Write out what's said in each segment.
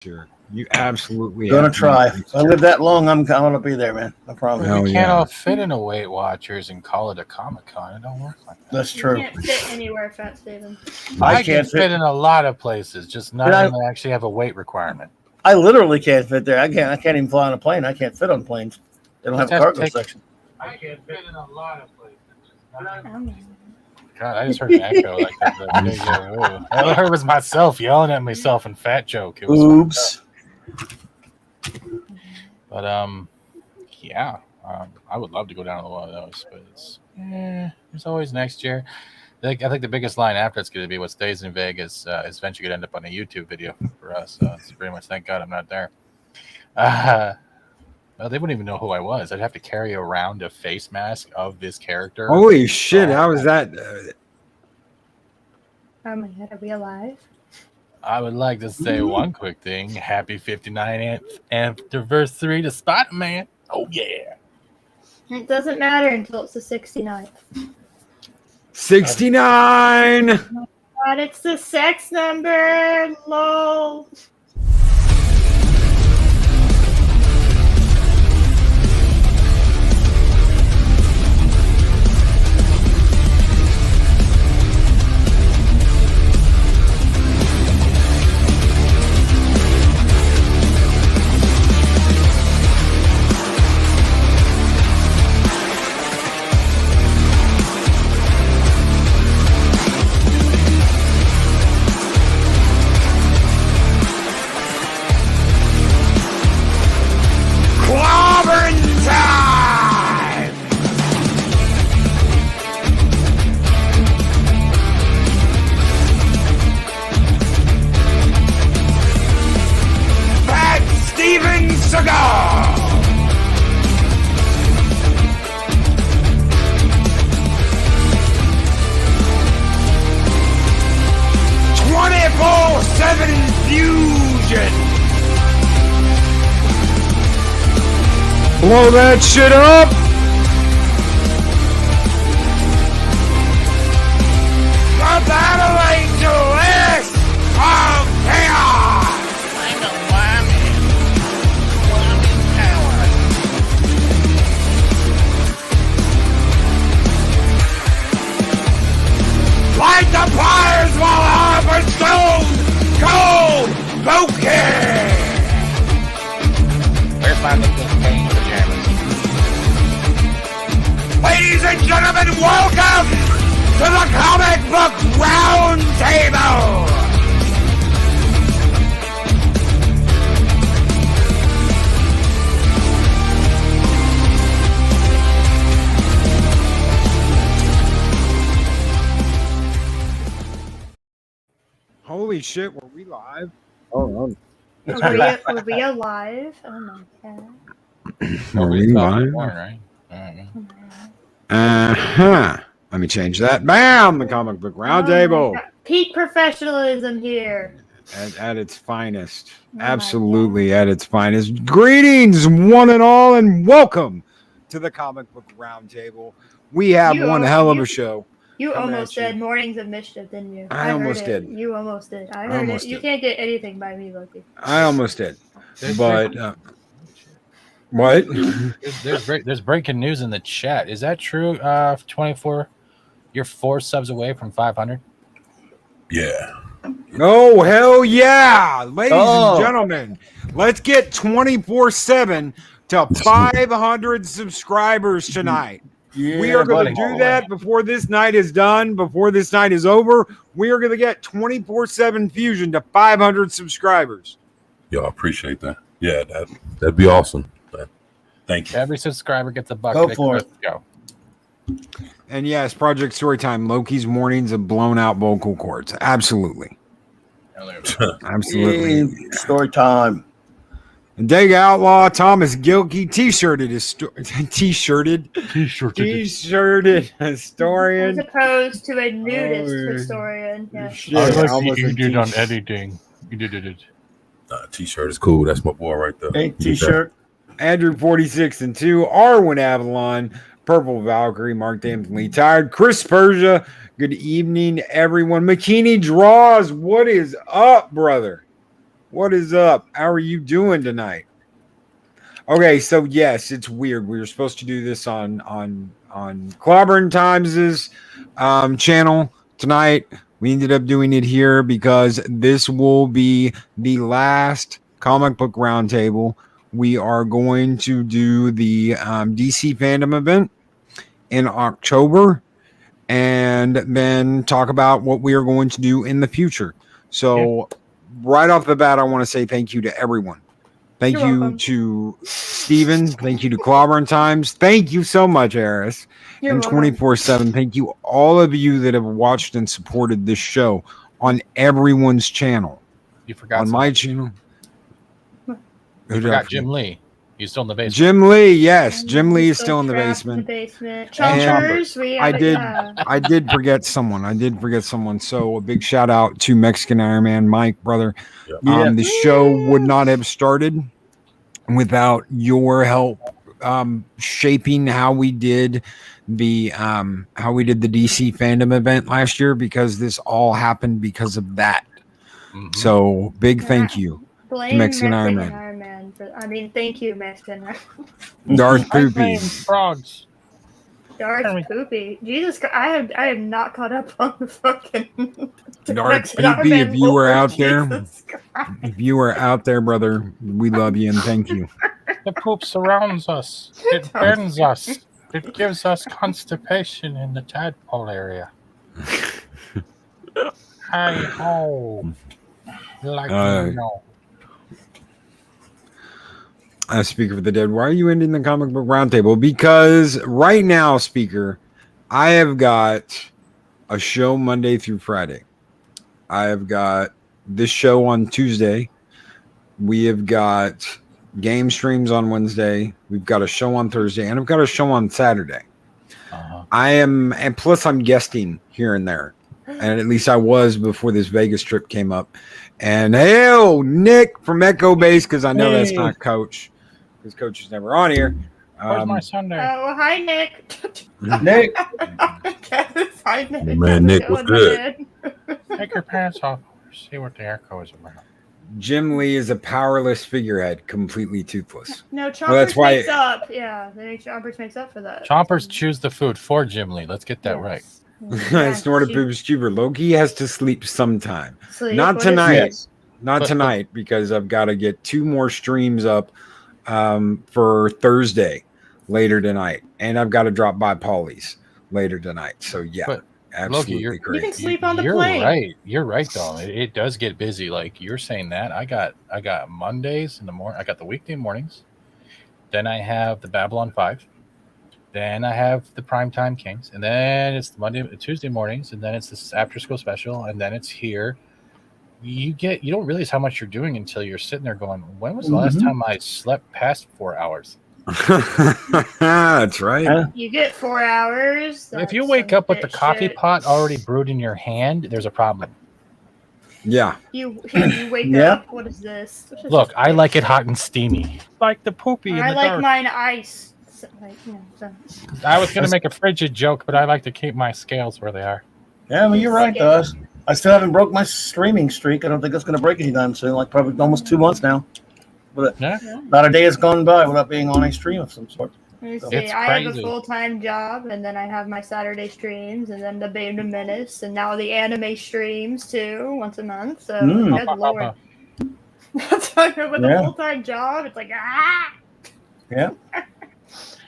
Sure. You absolutely gonna try. If I live that long, I'm gonna be there, man. I promise. We can't all fit in a Weight Watchers and call it a Comic-Con. It don't work like that. That's true. You can't fit anywhere, Fat Steven. I can fit in a lot of places, just none of them actually have a weight requirement. I literally can't fit there. I can't even fly on a plane. I can't fit on planes. They don't have a cargo section. I can't fit in a lot of places. God, I just heard an echo like that. All I heard was myself yelling at myself in fat joke. It was oops. But yeah, I would love to go down to one of those, but there's always next year. I think the biggest line after it's going to be what stays in Vegas is eventually going to end up on a YouTube video for us. So it's pretty much thank God I'm not there. Well, they wouldn't even know who I was. I'd have to carry around a face mask of this character. Holy shit! How was that? Oh my God, are we alive? I would like to say one quick thing. Happy 59th anniversary to Spider-Man. Oh, yeah. It doesn't matter until it's the 69th. 69! God, it's the sex number. Lol. Clobberin Times! Fat Steven Seagal! "24/7 Infusion." Blow that shit up! The Battle Angel Eris of Chaos! I'm a woman. Woman power. Light the fires while Harper Stone cold bouquet! Where's my Nicholas Cage pajamas? Ladies and gentlemen, welcome to the Comic Book Roundtable! Holy shit, were we live? Oh, Were we alive? Oh my God. Are we live? Right? Let me change that. Bam! The Comic Book Roundtable. Peak professionalism here. At its finest. Absolutely at its finest. Greetings, one and all, and welcome to the Comic Book Roundtable. We have one hell of a show. You almost said Mornings of Mischief, didn't you? I almost did. You almost did. I heard it. You can't get anything by me, Loki. I almost did. But what? There's breaking news in the chat. Is that true? 24. You're 4 subs away from 500. Yeah. Oh hell yeah, ladies and gentlemen! Let's get 24/7 to 500 subscribers tonight. Yeah, we are going to do that before this night is done. Before this night is over, we are going to get 24/7 fusion to 500 subscribers. Yo, I appreciate that. Yeah, that'd be awesome. Thank you. Every subscriber gets a buck. Go for it. Go. And yes, Project Storytime, Loki's mornings of blown out vocal cords. Absolutely. Absolutely. Yay, story time. And Dega Outlaw, Thomas Gilkey, t-shirted historian. As opposed to a nudist historian. Yeah. You did on editing. You did it. T-shirt is cool. That's my boy right there. Hey, t-shirt. Andrew 46 and 2, Arwen Avalon, Purple Valkyrie, Mark Damsley Tired, Chris Persia. Good evening, everyone. McKinney Draws, what is up, brother? What is up? How are you doing tonight? Okay, so yes, it's weird. We were supposed to do this on Clobberin Times' channel tonight. We ended up doing it here because this will be the last comic book roundtable. We are going to do the DC fandom event in October, and then talk about what we are going to do in the future. So, right off the bat, I want to say thank you to everyone. Thank You're you welcome. to Steven. Thank you to Clobberin Times. Thank you so much, Eris. You're And welcome. 24/7. Thank you, all of you that have watched and supported this show on everyone's channel. You forgot On my channel. You Who did I forgot forget? Jim Lee. He's still in the basement. Jim Lee, yes. Jim Lee is Still still in the trapped basement. basement. And Chompers, we have I did forget someone. So a big shout out to Mexican Iron Man, Mike, brother. Yeah. The show would not have started without your help shaping how we did the DC fandom event last year, because this all happened because of that. Mhm. So big thank you. blame Mexican Iron Man. Thank you, Mexican. Darth I Poopy. blame frogs. Darth Poopy. Jesus Christ, I have not caught up on the fucking Darth Mexican Iron Poopy, Man if you were lore. out there, Jesus Christ. if you were out there, brother, we love you and thank you. The poop surrounds us. It burns us. It gives us constipation in the tadpole area. Hi ho. Like you know. Speaker for the Dead, why are you ending the comic book roundtable? Because right now, Speaker, I have got a show Monday through Friday. I have got this show on Tuesday. We have got game streams on Wednesday. We've got a show on Thursday, and I've got a show on Saturday. And plus I'm guesting here and there. And at least I was before this Vegas trip came up. And hey, Nick from Echo Base, because I know that's not Coach, because Coach is never on here. Where's my Sunday? Oh, hi, Nick. Nick. Hi, Nick. Man, Nick, what's good? Take your pants off. See what the echo is about. Jim Lee is a powerless figurehead, completely toothless. No, Chompers that's why- makes up. Yeah, Chompers makes up for that. Chompers choose the food for Jim Lee. Let's get that right. Snorted Poops Cuber. Loki has to sleep sometime. Not What is tonight. Yes. Not tonight, because I've got to get 2 more streams up for Thursday later tonight. And I've got to drop by Paulie's later tonight. So yeah, But, absolutely Loki, You great. can sleep on the You're plane. right. You're right though. It does get busy. Like you're saying that. I got Mondays in the morning. I got the weekday mornings. Then I have the Babylon 5. Then I have the Primetime Kings. And then it's Tuesday mornings, and then it's this after school special, and then it's here. You don't realize how much you're doing until you're sitting there going, when was the last time I slept past 4 hours? That's right. You get 4 hours. If you that's wake some up with the bitch coffee shit. pot already brewed in your hand, there's a problem. Yeah. You wake Yeah. up. What is this? What is Look, this I bitch? like it hot and steamy. Like the poopy in I the like dark. mine ice. So, so. I was going to make a frigid joke, but I like to keep my scales where they are. Yeah, well, you're right, though. I still haven't broke my streaming streak. I don't think it's going to break anytime soon. Like probably almost 2 months now. But Yeah. not a day has gone by without being on a stream of some sort. Let me see. It's I have a crazy. full-time job, and then I have my Saturday streams, and then the Band of Menace, and now the anime streams too, once a month. So, good lord. That's why with a full-time job, it's like, ah! Yeah.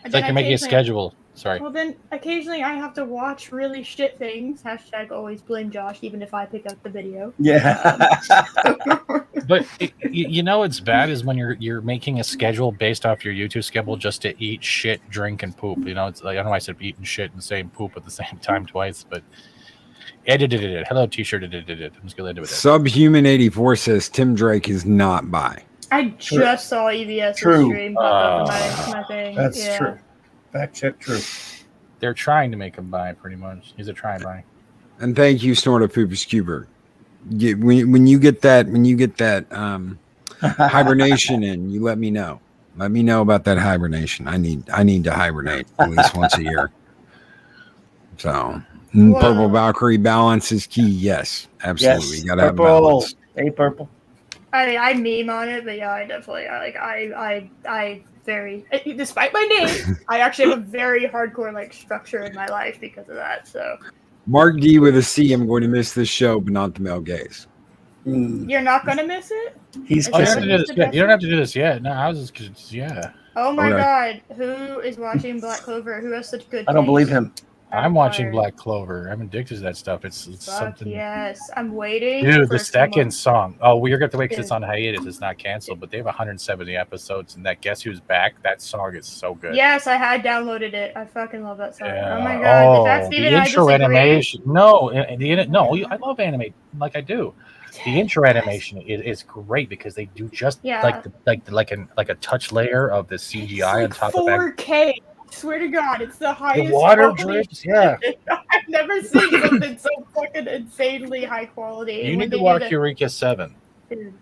It's like you're making a schedule. Sorry. Well, then occasionally I have to watch really shit things. # always blame Josh, even if I pick up the video. Yeah. But you know what's bad is when you're making a schedule based off your YouTube schedule just to eat, shit, drink, and poop. You know, it's like I don't know why I said eat and shit and saying poop at the same time twice, but edited. Hello, T-shirt. I'm just gonna do it. Subhuman 84 says Tim Drake is not by. I just saw EBS stream pop up in my thing. That's true. Fact check true. They're trying to make him buy pretty much. He's a try-buy. And thank you, Snorted Poopus Cuber. When you get that hibernation in, you let me know. Let me know about that hibernation. I need to hibernate at least once a year. So Purple Valkyrie balance is key. Yes, absolutely. Yes. You gotta have Purple. balance. Hey, purple. I mean, I meme on it, but yeah, I definitely I very, despite my name, I actually have a very hardcore like structure in my life because of that. So Mark D with a C. I'm going to miss this show, but not the male gaze. You're not gonna miss it. He's You don't have to kissing. do this yet. You don't have to do this yet. No, I was just yeah. Oh my Okay. god, who is watching Black Clover? Who has such good I don't taste? believe him. I'm watching tired. Black Clover. I'm addicted to that stuff. It's Fuck something. yes, I'm waiting. Dude, for the second song. Oh, we're gonna have to wait because Dude. it's on hiatus. It's not canceled, but they have 170 episodes, and that Guess Who's Back? That song is so good. Yes, I had downloaded it. I fucking love that song. Yeah. Oh my god, did that the Steven I intro disagree? animation. No, I love anime like I do. The intro animation is great because they do just Yeah. like a touch layer of the CGI on top of that. 4K. I swear to God, it's the highest. The water quality drips, yeah. I've never seen something so fucking insanely high quality. You When need they to do watch the- Eureka 7. Dude,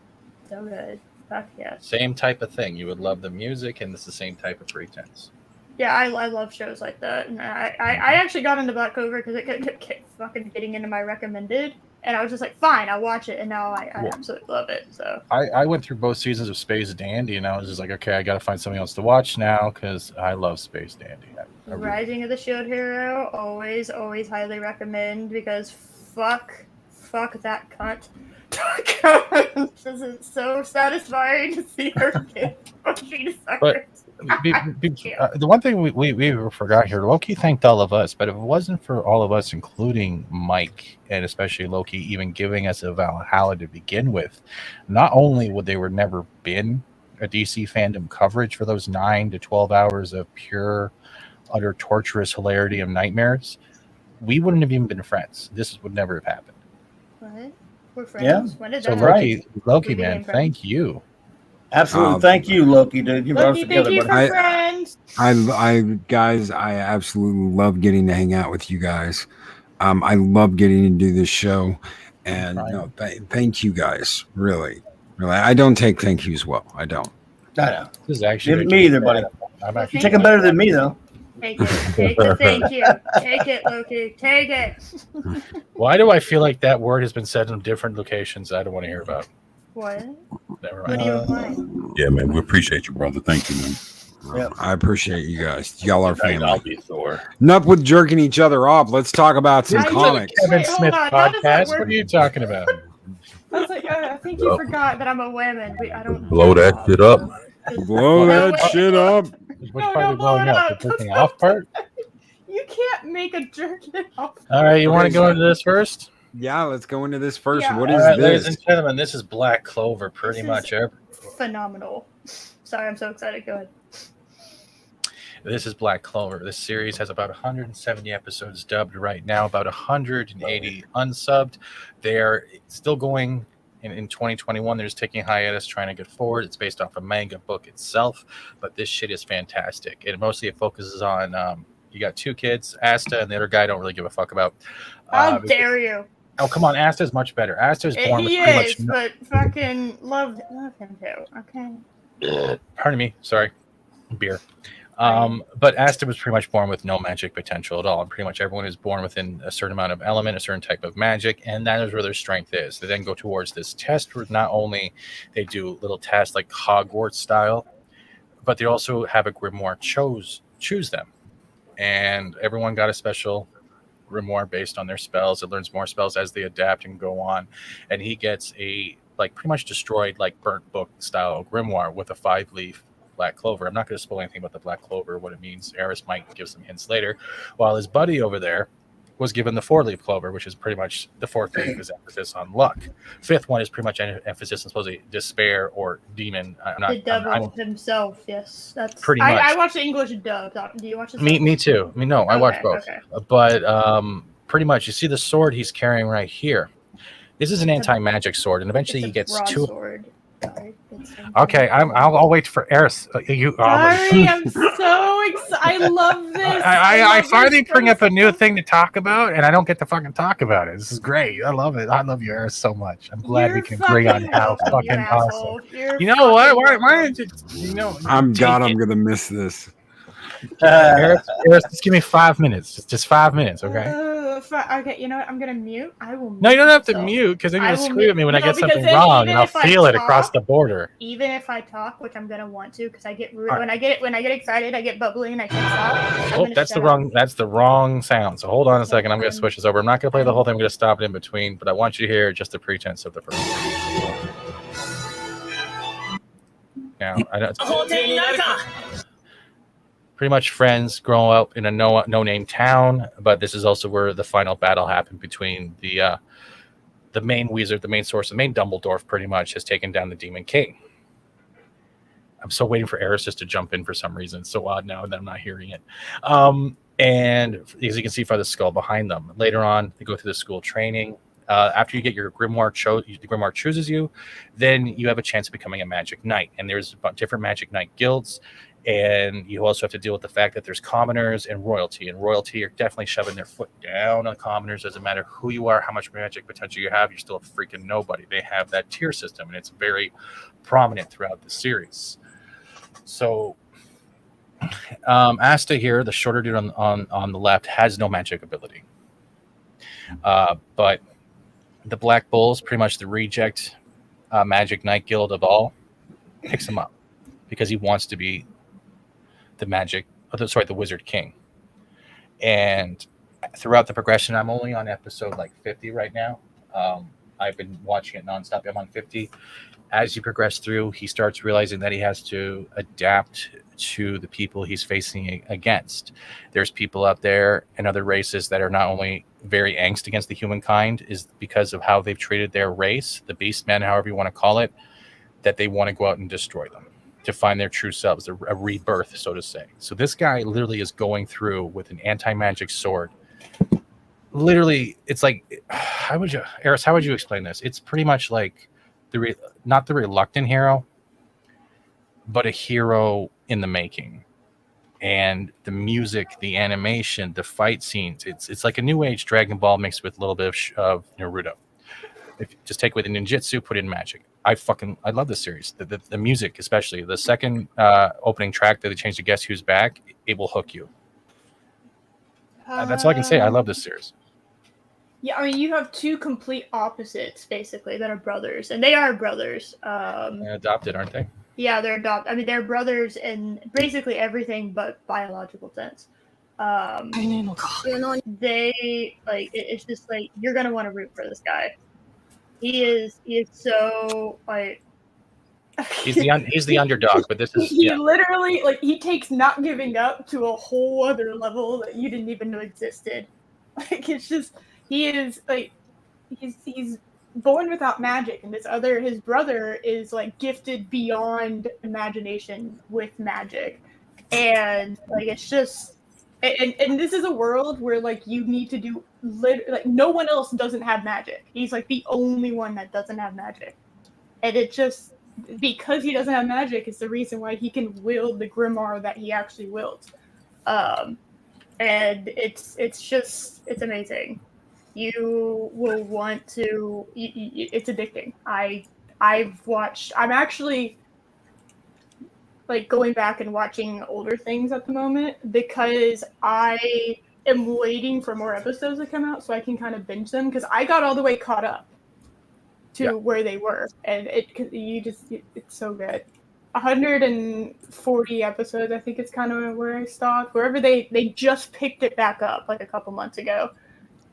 so good. Fuck yes. Same type of thing. You would love the music, and it's the same type of pretense. Yeah, I love shows like that. And I actually got into Black Clover because it kept fucking getting into my recommended. And I was just like, fine, I'll watch it. And now I absolutely love it. So I went through both seasons of Space Dandy, and I was just like, okay, I got to find something else to watch now because I love Space Dandy. I really- Rising of the Shield Hero, always highly recommend because fuck that cunt. This is so satisfying to see her get pushing But- the one thing we forgot here, Loki thanked all of us, but if it wasn't for all of us, including Mike and especially Loki, even giving us a Valhalla to begin with, not only would there never been a DC fandom coverage for those 9 to 12 hours of pure, utter torturous hilarity of nightmares, we wouldn't have even been friends. This would never have happened. What? We're friends? Yeah. When did So that Loki- happen? Loki, We man, became friends. thank you. Absolutely. Thank you, Loki, dude. You brought us Loki, together, thank you buddy. for friends. Guys, I absolutely love getting to hang out with you guys. I love getting to do this show, and no, thank you guys. Really. I don't take thank yous well. I don't. I know. This is actually Me either, buddy. I'm Well, actually You take him better than me, though. Take it. Take the thank you. Take it, Loki. Take it. Why do I feel like that word has been said in different locations I don't want to hear about? What? Never What mind. are you implying? Yeah, man, we appreciate you, brother. Thank you, man. Yep. I appreciate you guys. Y'all are I'll family. be Thor. Enough with jerking each other off. Let's talk about some I- comics. Kevin Wait, hold Smith on. How does that podcast. work? What are you talking about? I was like, I think you forgot that I'm a woman. I don't Blow that shit up. Blow No, that wait. shit up. Which No, part no, are we blowing blow it up? up. The jerking off part? You can't make a jerk it off. All right, you want to go into this first? Yeah, let's go into this first. Yeah. What All is right, ladies this? and gentlemen, this is Black Clover. Pretty This much is- every. Phenomenal. Sorry, I'm so excited. Go ahead. This is Black Clover. This series has about 170 episodes dubbed right now, about 180 unsubbed. They're still going in 2021. They're just taking hiatus, trying to get forward. It's based off a manga book itself, but this shit is fantastic. It mostly focuses on you got two kids, Asta and the other guy I don't really give a fuck about. How dare you? Oh, come on. Asta's much better. Asta's born with He pretty is, much but fucking love him too. Okay. pardon me, sorry, beer. But Asta was pretty much born with no magic potential at all, and pretty much everyone is born within a certain amount of element, a certain type of magic, and that is where their strength is. They then go towards this test where not only they do little tests like Hogwarts style, but they also have a grimoire choose them, and everyone got a special grimoire based on their spells. It learns more spells as they adapt and go on, and he gets a like pretty much destroyed like burnt book style grimoire with a 5-leaf Black Clover. I'm not going to spoil anything about the Black Clover, what it means. Eris might give some hints later, while his buddy over there was given the 4-leaf Clover, which is pretty much the 4th leaf is emphasis on luck. 5th one is pretty much an emphasis on supposedly despair or demon. The dub himself, yes. That's Pretty much. I watch the English dub. Do you watch the Me too. I mean, no, I watch Okay, both. okay. But pretty much, you see the sword he's carrying right here. This is an anti-magic sword, and eventually he gets two. Sword. Sorry, Okay, I'll wait for Eris. Sorry, I'm so excited. I love this. I love finally this bring up a new stuff. thing to talk about, and I don't get to fucking talk about it. This is great. I love it. I love you, Eris, so much. I'm glad we You're can agree on fucking how welcome, you fucking awesome. asshole. You're You know what? fucking Why welcome. didn't you? You know, I'm take God. it. I'm gonna miss this. Eris, just give me 5 minutes. Just 5 minutes, okay? Okay, you know what? I'm gonna mute. I will. No, you don't have to myself. mute because then you're I gonna will scream at me when I no, get because something then wrong, even and I'll if I feel it across talk- the border. Even if I talk, which I'm gonna want to, because I get right. when I get excited, I get bubbly and I can't stop. Oh, that's the wrong sound. So hold on a second. I'm gonna I'm- switch this over. I'm not gonna play the whole thing. I'm gonna stop it in between, but I want you to hear just the pretense of the first. Now, I know it's pretty much friends grow up in a no name town, but this is also where the final battle happened between the main wizard, the main source, the main Dumbledore, pretty much has taken down the Demon King. I'm still waiting for Eris just to jump in for some reason. It's so odd now that I'm not hearing it. And as you can see by the skull behind them, later on they go through the school training. After you get your grimoire, the grimoire chooses you, then you have a chance of becoming a magic knight. And there's different magic knight guilds. And you also have to deal with the fact that there's commoners and royalty. And royalty are definitely shoving their foot down on commoners. Doesn't matter who you are, how much magic potential you have, you're still a freaking nobody. They have that tier system, and it's very prominent throughout the series. So Asta here, the shorter dude on the left, has no magic ability. But the Black Bulls, pretty much the reject Magic Knight Guild of all, picks him up because he wants to be the Wizard King. And throughout the progression, I'm only on episode like 50 right now. I've been watching it nonstop. I'm on 50. As you progress through, he starts realizing that he has to adapt to the people he's facing against. There's people out there and other races that are not only very angst against the humankind is because of how they've treated their race, the beastmen, however you want to call it, that they want to go out and destroy them to find their true selves, a rebirth, so to say. So this guy literally is going through with an anti-magic sword. Literally, it's like, Eris, how would you explain this? It's pretty much like not the reluctant hero, but a hero in the making. And the music, the animation, the fight scenes, it's like a new age Dragon Ball mixed with a little bit of Naruto. If you just take away the ninjutsu, put in magic. I love this series. The music, especially the second opening track that they changed to Guess Who's Back, it will hook you. That's all I can say. I love this series. Yeah, I mean, you have two complete opposites basically that are brothers, and they are brothers. Adopted, aren't they? Yeah, they're adopted. I mean, they're brothers in basically everything but biological sense. They like it's just like you're gonna want to root for this guy. He is so like he's the underdog, but this is he literally like he takes not giving up to a whole other level that you didn't even know existed. Like it's just he is like he's born without magic, and his brother is like gifted beyond imagination with magic, and like it's just and this is a world where like you need to do like no one else doesn't have magic. He's like the only one that doesn't have magic, and it just because he doesn't have magic is the reason why he can wield the grimoire that he actually wields, and it's amazing. You will want to. It's addicting. I'm actually like going back and watching older things at the moment because I am waiting for more episodes to come out so I can kind of binge them because I got all the way caught up to where they were, and it's so good. 140 episodes, I think it's kind of where I stopped. Wherever they just picked it back up like a couple months ago.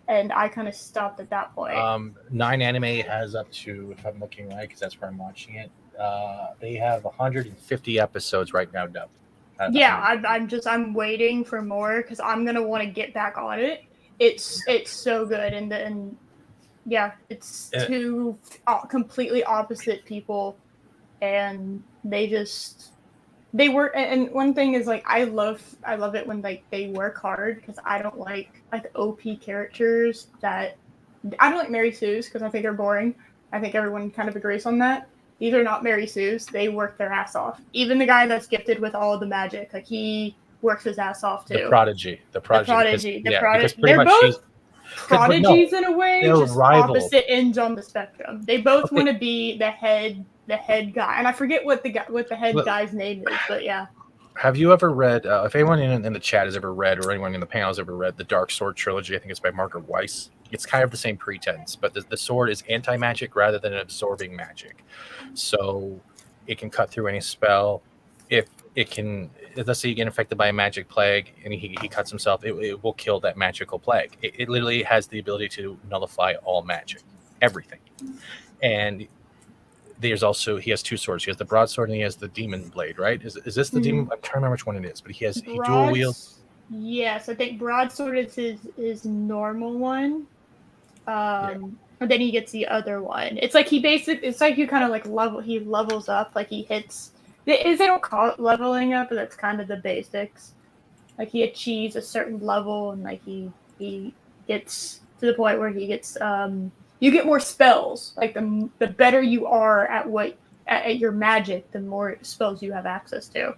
And I kind of stopped at that point. 9 Anime has up to, if I'm looking right, because that's where I'm watching it. They have 150 episodes right now dubbed. Yeah, I'm waiting for more because I'm gonna want to get back on it. It's so good, and yeah, it's two completely opposite people, and they work. And one thing is like I love it when like they work hard because I don't like OP characters that I don't like Mary Sue's because I think they're boring. I think everyone kind of agrees on that. These are not Mary Sue's. They work their ass off. Even the guy that's gifted with all of the magic, like he works his ass off too. The prodigy. They're both prodigies in a way, just rivals. opposite ends on the spectrum. They both want to be the head guy, and I forget what the head guy's name is, but yeah. Have you ever read? If anyone in the chat has ever read, or anyone in the panel has ever read, the Dark Sword trilogy, I think it's by Margaret Weiss. It's kind of the same pretense, but the sword is anti-magic rather than absorbing magic, so it can cut through any spell. If it can, let's say you get infected by a magic plague and he cuts himself, it will kill that magical plague. It literally has the ability to nullify all magic, everything, and. There's also he has two swords. He has the broadsword and he has the demon blade, right? Is this the demon? I'm trying to remember which one it is, but he dual wields. Yes, I think broadsword is his normal one. And then he gets the other one. It's like it's like you kind of like levels up, like he hits. They don't call it leveling up, but that's kind of the basics. Like he achieves a certain level, and like he gets to the point where he gets you get more spells. Like the better you are at your magic, the more spells you have access to.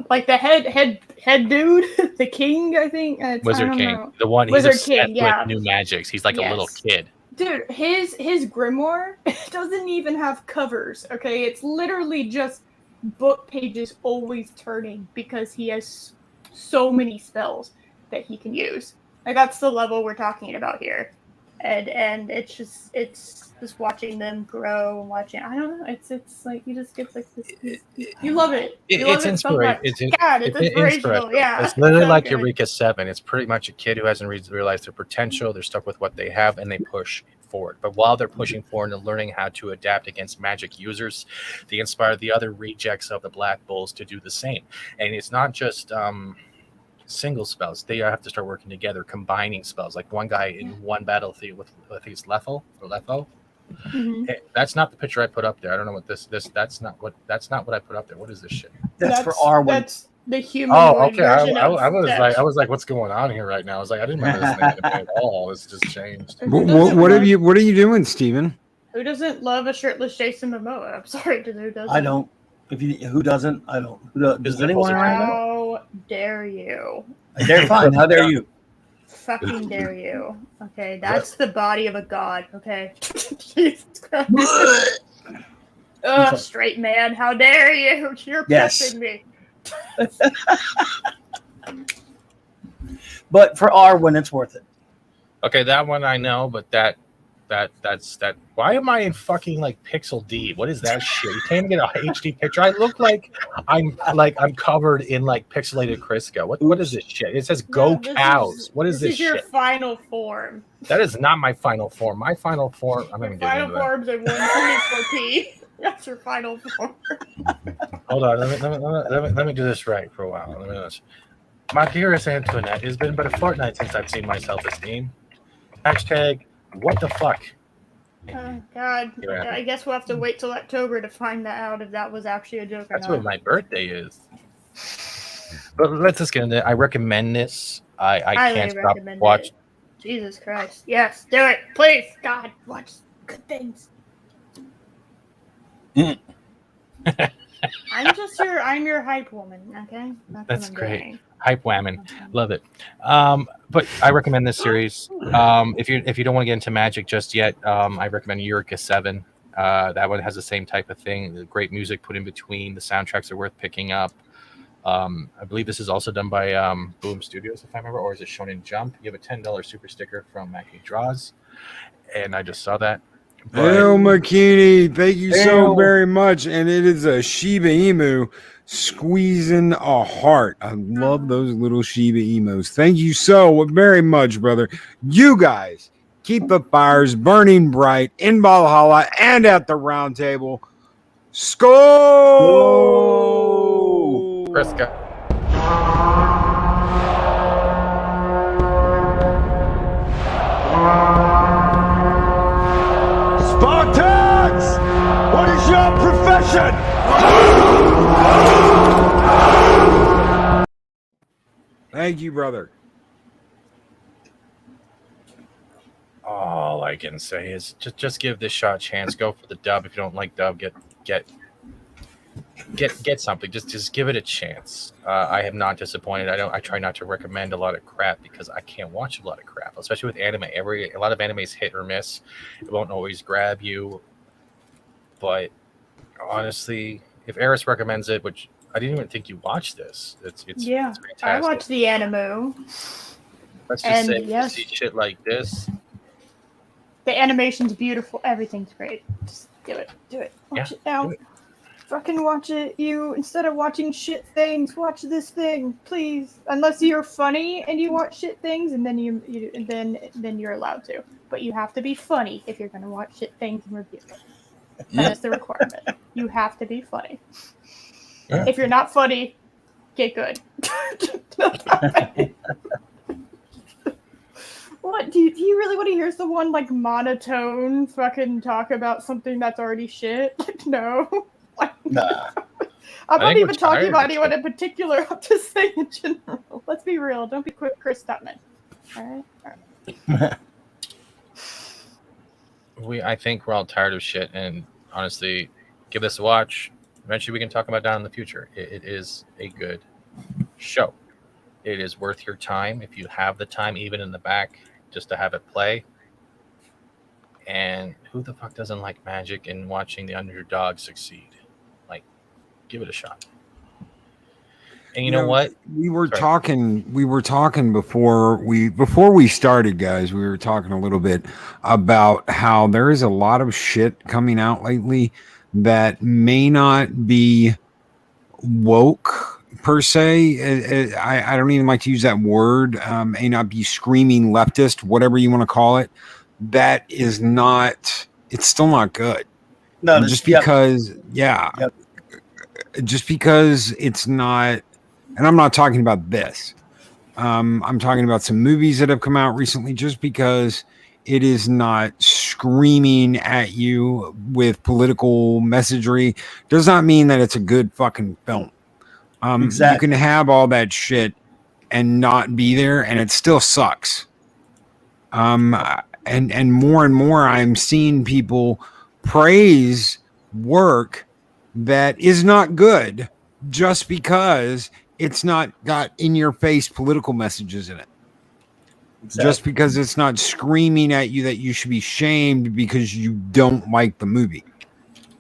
Like the head dude, the king, I think. Wizard King, the one he's obsessed with new magics. He's like a little kid. Dude, his grimoire doesn't even have covers. Okay, it's literally just book pages always turning because he has so many spells that he can use. Like that's the level we're talking about here. And it's just watching them grow and watching. I don't know. It's like you just get like this. You love it. It's inspirational. It's inspirational. Yeah. It's literally like Eureka 7. It's pretty much a kid who hasn't realized their potential. They're stuck with what they have and they push forward. But while they're pushing forward and learning how to adapt against magic users, they inspire the other rejects of the Black Bulls to do the same. And it's not just single spells. They have to start working together, combining spells. Like one guy in one battlefield with, I think it's Letho. Mm-hmm. Hey, that's not the picture I put up there. I don't know what this that's not what I put up there. What is this shit? That's for R1. That's the human. Oh, okay. I was like, what's going on here right now? I was like, I didn't remember this name at all. It's just changed. What are you doing, Steven? Who doesn't love a shirtless Jason Momoa? I'm sorry, who doesn't? I don't. Who doesn't? I don't. Does anyone? How dare you? They're fine. How dare you? Fucking dare you? Okay, that's the body of a god. Okay. Jesus Christ. Straight man, how dare you? You're pissing me. But for R1, it's worth it. Okay, that one I know, but that's that. Why am I in fucking like Pixel D? What is that shit? You can't get a HD picture. I look like I'm covered in like pixelated Crisco. What is this shit? It says "Go Cows." What is this shit? This is your final form. That is not my final form. My final form. I'm gonna get into that. Final form's in 124p. That's your final form. Hold on. Let me do this right for a while. Let me do this. My dearest Antoinette, it's been but a fortnight since I've seen my self-esteem. Hashtag what the fuck? Oh, God. I guess we'll have to wait till October to find that out if that was actually a joke or not. That's what my birthday is. But let's just get into it. I recommend this. I can't stop watching. Jesus Christ. Yes, do it. Please. God, watch good things. I'm your hype woman, okay? That's great. Doing. Hype woman. Love it. But I recommend this series. If you don't want to get into magic just yet, I recommend Eureka 7. That one has the same type of thing. The great music put in between. The soundtracks are worth picking up. I believe this is also done by Boom Studios, if I remember, or is it Shonen Jump? You have a $10 super sticker from Mackie Draws, and I just saw that. Hail McKinney, thank you so very much. And it is a Shiba Inu squeezing a heart. I love those little Shiba Inus. Thank you so very much, brother. You guys keep the fires burning bright in Valhalla and at the round table. Skol! Crisco. Spartans! What is your profession? Thank you, brother. All I can say is just give this shot a chance. Go for the dub. If you don't like dub, get something. Just give it a chance. I have not disappointed. I try not to recommend a lot of crap because I can't watch a lot of crap, especially with anime. A lot of anime is hit or miss. It won't always grab you. But honestly, if Eris recommends it, which I didn't even think you watched this. It's Yeah, it's fantastic. I watched the anime. Let's just and say yes. you see shit like this. The animation's beautiful. Everything's great. Just do it. Watch it now. Fucking watch it. You, instead of watching shit things, watch this thing, please. Unless you're funny and you watch shit things, and then then you're allowed to. But you have to be funny if you're gonna watch shit things and review it. That's the requirement. You have to be funny. Yeah. If you're not funny, get good. What do you really want to hear someone like monotone fucking talk about something that's already shit? Like, no. Nah. I'm not even talking about anyone in particular. I'm just saying in general. Let's be real. Don't be quick, Chris Stutman. All right. I think we're all tired of shit, and honestly, give this a watch. Eventually, we can talk about that in the future. It is a good show. It is worth your time if you have the time, even in the back, just to have it play. And who the fuck doesn't like magic and watching the underdog succeed? Like, give it a shot. And you know what? We were talking before we started, guys. We were talking a little bit about how there is a lot of shit coming out lately that may not be woke per se. I don't even like to use that word. May not be screaming leftist, whatever you want to call it. That is not. It's still not good. No, just because, just because it's not. And I'm not talking about this. I'm talking about some movies that have come out recently. Just because it is not screaming at you with political messagery does not mean that it's a good fucking film. Exactly. You can have all that shit and not be there, and it still sucks. And more I'm seeing people praise work that is not good just because it's not got in your face political messages in it. Exactly. Just because it's not screaming at you that you should be shamed because you don't like the movie.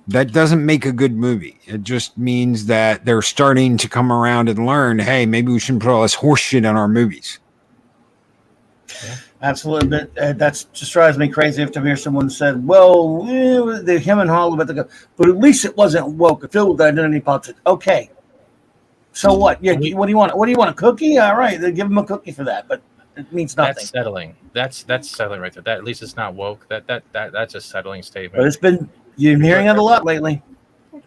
That doesn't make a good movie. It just means that they're starting to come around and learn, hey, maybe we shouldn't put all this horse shit on our movies. Yeah. Absolutely. But that just drives me crazy if to hear someone said, well, the him and Hollywood, but at least it wasn't woke. Filled with identity politics. Okay. So what? Yeah. What do you want? What do you want? A cookie? All right. Then give them a cookie for that. But it means nothing. That's settling. That's settling right there. That at least it's not woke. That's a settling statement. But it's been you've been hearing it a lot lately.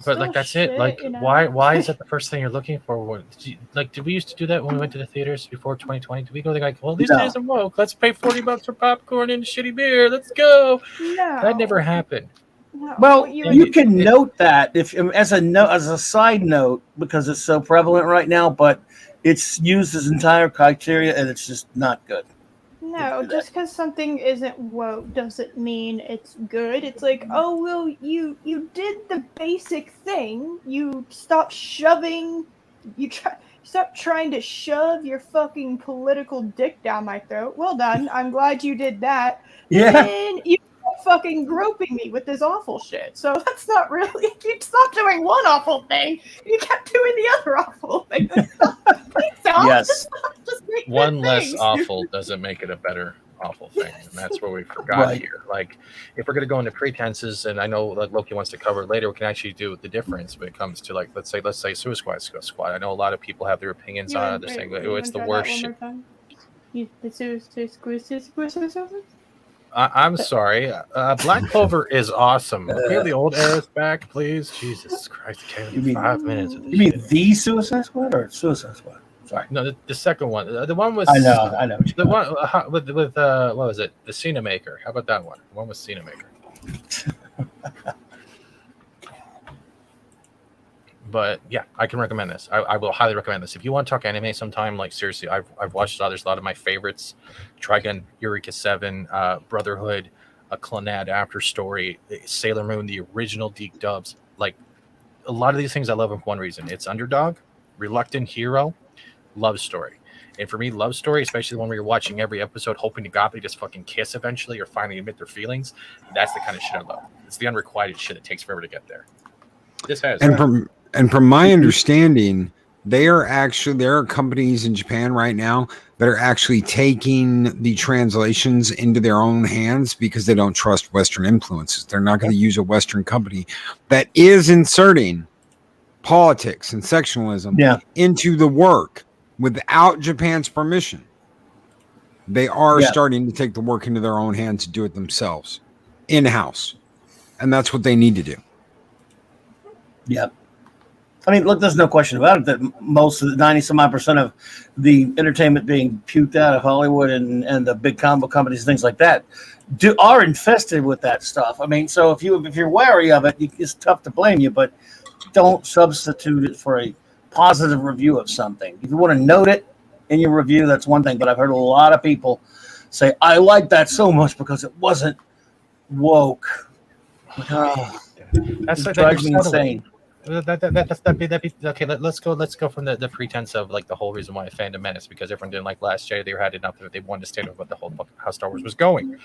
But like that's it. Like why is that the first thing you're looking for? Did we used to do that when we went to the theaters before 2020? Did we go like, well, this isn't woke. Let's pay $40 for popcorn and shitty beer. Let's go. No. That never happened. No. Well, you can note that if as a side note because it's so prevalent right now, but it's used as entire criteria and it's just not good. No, just because something isn't woke doesn't mean it's good. It's like, oh well, you did the basic thing. You stopped shoving. Stop trying to shove your fucking political dick down my throat. Well done. I'm glad you did that. Yeah. And you fucking groping me with this awful shit. So that's not really. You stopped doing one awful thing. You kept doing the other awful thing. Yes. Just make one less things. awful doesn't make it a better awful thing, and that's what we forgot here. Like, if we're gonna go into pretenses, and I know like Loki wants to cover it later, we can actually do the difference when it comes to like let's say Suicide Squad. I know a lot of people have their opinions on it. They're saying it's the worst shit. I'm sorry. Black Clover is awesome. Can we have the old Eris back, please? Jesus Christ! I can't even 5 minutes. You mean the Suicide Squad or Suicide Squad? Sorry. No, the second one. The one was. I know. The one with what was it? The Cena Maker. How about that one? The one with Cena Maker. But yeah, I can recommend this. I will highly recommend this. If you want to talk anime sometime, like seriously, I've watched there's a lot of my favorites: Trigun, Eureka 7, Brotherhood, a Clannad After Story, Sailor Moon, the original Deke dubs. Like a lot of these things, I love them for one reason: it's underdog, reluctant hero, love story. And for me, love story, especially the one where you're watching every episode, hoping to God they just fucking kiss eventually or finally admit their feelings. That's the kind of shit I love. It's the unrequited shit. It takes forever to get there. This has. And from my understanding, there are companies in Japan right now that are actually taking the translations into their own hands because they don't trust Western influences. They're not going to use a Western company that is inserting politics and sectionalism into the work without Japan's permission. They are starting to take the work into their own hands to do it themselves in-house. And that's what they need to do. Yep. I mean, look, there's no question about it that most of the 90-some-odd% of the entertainment being puked out of Hollywood and the big combo companies and things like that are infested with that stuff. I mean, so if you're wary of it, it's tough to blame you, but don't substitute it for a positive review of something. If you want to note it in your review, that's one thing. But I've heard a lot of people say, "I like that so much because it wasn't woke." That's drives me insane. Okay. Let's go from the pretense of like the whole reason why Phantom Menace, because everyone didn't like last year. They had enough of it. They wanted to stand over what the whole how Star Wars was going,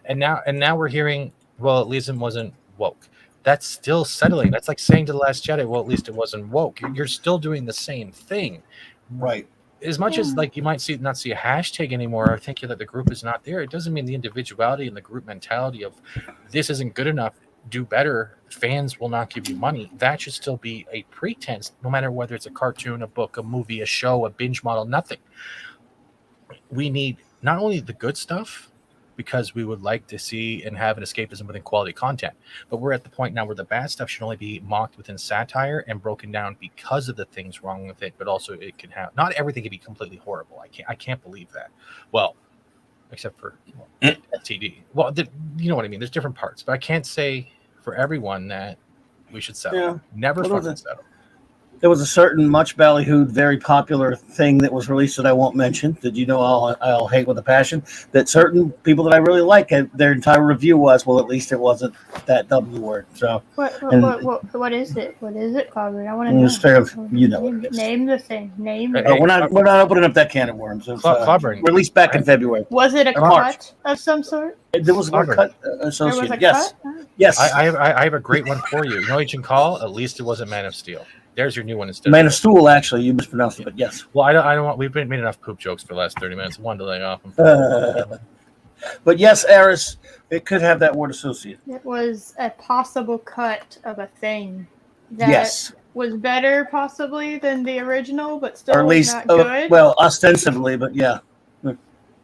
and now we're hearing, well, at least it wasn't woke. That's still settling. That's like saying to the Last Jedi, well, at least it wasn't woke. You're still doing the same thing, right? As much as like you might not see a hashtag anymore, or think that the group is not there, it doesn't mean the individuality and the group mentality of this isn't good enough. Do better. Fans will not give you money. That should still be a pretense, no matter whether it's a cartoon, a book, a movie, a show, a binge model, nothing. We need not only the good stuff, because we would like to see and have an escapism within quality content, but we're at the point now where the bad stuff should only be mocked within satire and broken down because of the things wrong with it, but also it can have, not everything can be completely horrible. I can't believe that. Well, except for TD. Well, you know what I mean? There's different parts, but I can't say for everyone that we should settle. Yeah. Never fucking settle. There was a certain much ballyhooed, very popular thing that was released that I won't mention, that you know I'll hate with a passion, that certain people that I really like, their entire review was, well, at least it wasn't that W word. So what is it? What is it, Clobberin? I want to know. You know what it is. Name the thing. Name it. We're not opening up that can of worms. It was, released back in February. Was it a cut of some sort? There was a cut associated. There was a yes. cut? Yes. I have a great one for you. You know what you can call? At least it wasn't Man of Steel. There's your new one instead. Man of Stool, actually, you mispronounced it, but yes. Well, I don't want. We've made enough poop jokes for the last 30 minutes. One to lay off them. But yes, Eris, it could have that word associated. It was a possible cut of a thing that was better, possibly, than the original, but still or at least, not good. Well, ostensibly, but yeah.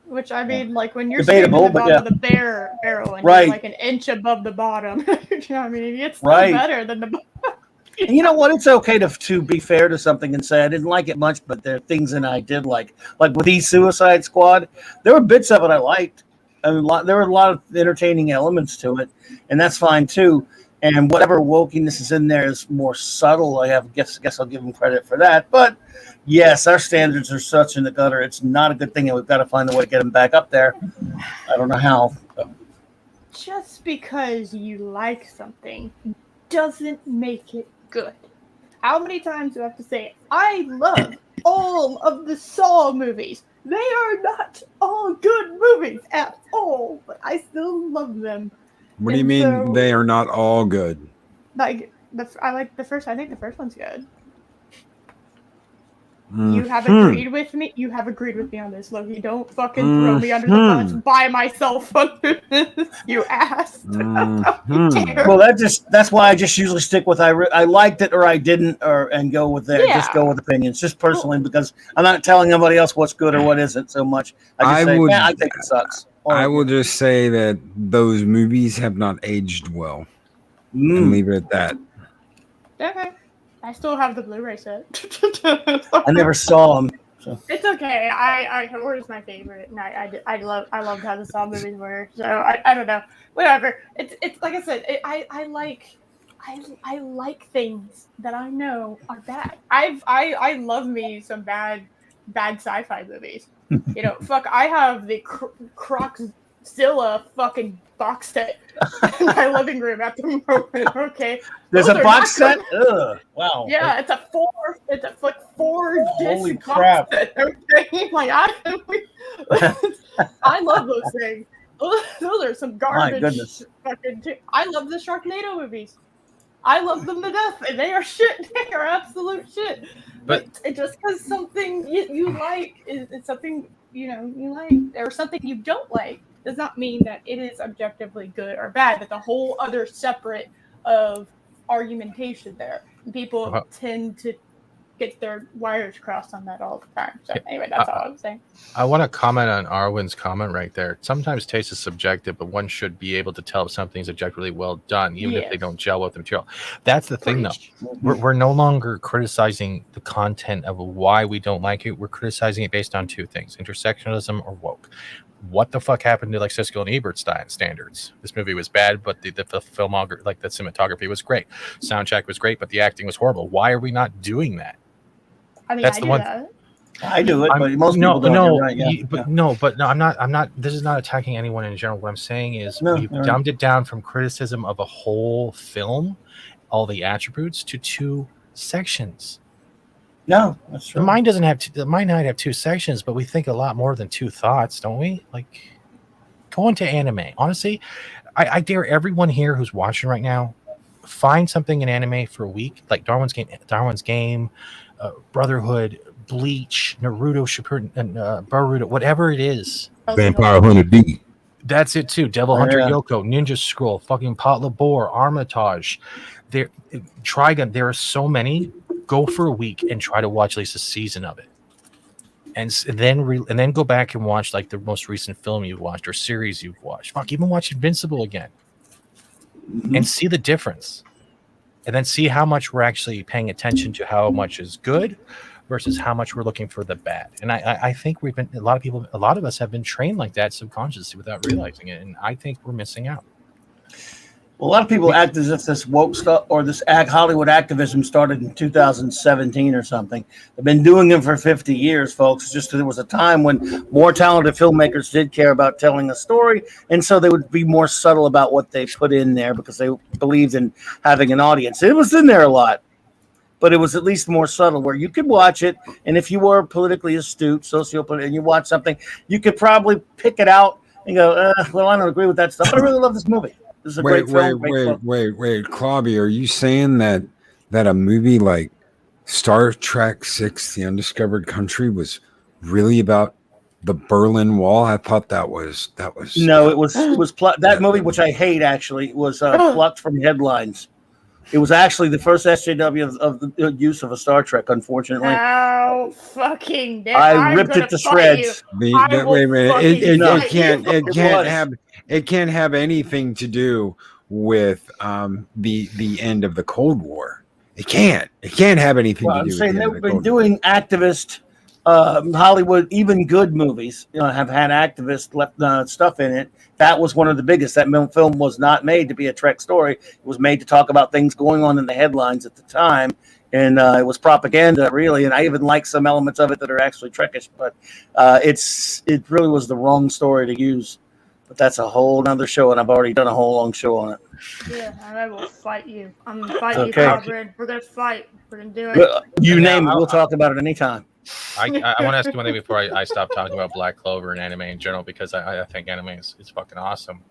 Which I mean, like when you're debatable, the bottom of the barrel and you're like an inch above the bottom, you know what I mean? It's still better than the bottom. And you know what? It's okay to be fair to something and say I didn't like it much, but there are things that I did like. Like with the Suicide Squad, there were bits of it I liked. I mean, there were a lot of entertaining elements to it, and that's fine too. And whatever wokeness is in there is more subtle. I guess I'll give them credit for that. But yes, our standards are such in the gutter. It's not a good thing, and we've got to find a way to get them back up there. I don't know how. Just because you like something doesn't make it good. How many times do I have to say it? I love all of the Saw movies. They are not all good movies at all, but I still love them. What do you mean they are not all good? Like I like the first. I think the first one's good. You have agreed with me. You have agreed with me on this, Loki. Don't fucking throw me under the bus by myself on this. You asked. Well, that's why I just usually stick with I liked it or I didn't, and go with there. Just go with opinions, just personally, because I'm not telling anybody else what's good or what isn't so much. I think it sucks. I will just say that those movies have not aged well, and leave it at that. Okay. I still have the Blu-ray set. I never saw them. So. It's okay. Horror is my favorite, and I loved how the Saw movies were. So I don't know. Whatever. It's like I said. I like things that I know are bad. I love me some bad sci-fi movies. You know, fuck. I have the Croczilla fucking box set in my living room at the moment. Okay, there's a box set. Ugh, wow. Yeah, it's a four Holy disc crap. box set. Okay, like I love those things. Those are some garbage. My goodness. I love the Sharknado movies. I love them to death, and they are shit. They are absolute shit. But just because something you like is something you like, or something you don't like, does not mean that it is objectively good or bad. That's a whole other separate of argumentation there. And people tend to get their wires crossed on that all the time. So anyway, that's all I was saying. I want to comment on Arwen's comment right there. Sometimes taste is subjective, but one should be able to tell if something's objectively well done, even if they don't gel with the material. That's the thing, though. We're no longer criticizing the content of why we don't like it. We're criticizing it based on two things: intersectionalism or woke. What the fuck happened to like Siskel and Ebert standards? This movie was bad, but the filmography, like the cinematography, was great. Soundtrack was great, but the acting was horrible. Why are we not doing that? I mean, That's I the do one. that. I do it, but most people don't. I'm not. This is not attacking anyone in general. What I'm saying is we've dumbed it down from criticism of a whole film, all the attributes, to two sections. No, that's true. The mind doesn't have. The mind might have two sections, but we think a lot more than two thoughts, don't we? Like, go into anime. Honestly, I dare everyone here who's watching right now, find something in anime for a week, like Darwin's Game, Brotherhood, Bleach, Naruto, Shippuden, and Boruto, whatever it is. Vampire Hunter D. That's it too. Devil Hunter Yoko, Ninja Scroll, fucking Pot Labor, Armitage. There, Trigun. There are so many. Go for a week and try to watch at least a season of it, and then go back and watch like the most recent film you've watched or series you've watched. Fuck, even watch Invincible again, and see the difference. And then see how much we're actually paying attention to how much is good versus how much we're looking for the bad. And I think a lot of us have been trained like that subconsciously without realizing it. And I think we're missing out. Well, a lot of people act as if this woke stuff or this Hollywood activism started in 2017 or something. They've been doing it for 50 years, folks. It's just there was a time when more talented filmmakers did care about telling a story, and so they would be more subtle about what they put in there because they believed in having an audience. It was in there a lot, but it was at least more subtle where you could watch it, and if you were politically astute, sociopolitical, and you watch something, you could probably pick it out and go, well, I don't agree with that stuff, but I really love this movie. This is a great film. Wait, Clobby, are you saying that a movie like Star Trek VI: The Undiscovered Country was really about the Berlin Wall? I thought that was no, it was that movie, which I hate actually, was plucked from headlines. It was actually the first SJW of the use of a Star Trek, unfortunately. How fucking dare I ripped it to shreds. Wait a minute. It can't have anything to do with the end of the Cold War. It can't have anything to do with the end of the Cold War. They've been doing activist Hollywood, even good movies, have had activist stuff in it. That was one of the biggest. That film was not made to be a Trek story. It was made to talk about things going on in the headlines at the time. And it was propaganda, really. And I even like some elements of it that are actually Trekish. But it really was the wrong story to use. But that's a whole nother show, and I've already done a whole long show on it. Yeah, and I will fight you. I'm going to fight you, Clobberin. We're going to fight. We're going to do it. Well, you name it. We'll talk about it anytime. I want to ask you one thing before I stop talking about Black Clover and anime in general, because I think anime is fucking awesome.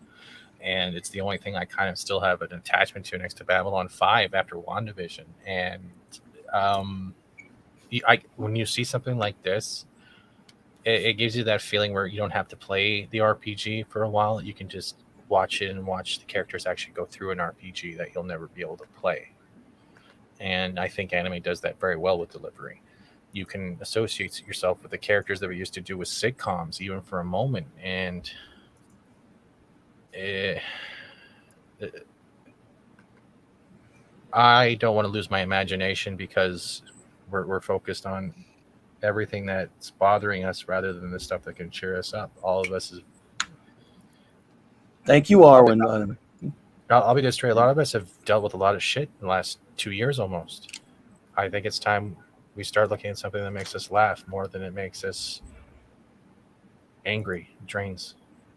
And it's the only thing I kind of still have an attachment to next to Babylon 5 after WandaVision. And when you see something like this, it gives you that feeling where you don't have to play the RPG for a while. You can just watch it and watch the characters actually go through an RPG that you'll never be able to play. And I think anime does that very well with delivery. You can associate yourself with the characters that we used to do with sitcoms, even for a moment. And I don't want to lose my imagination because we're focused on everything that's bothering us rather than the stuff that can cheer us up. All of us is. Thank you, Arwen. I'll be just straight. A lot of us have dealt with a lot of shit in the last 2 years almost. I think it's time we start looking at something that makes us laugh more than it makes us angry. It drains.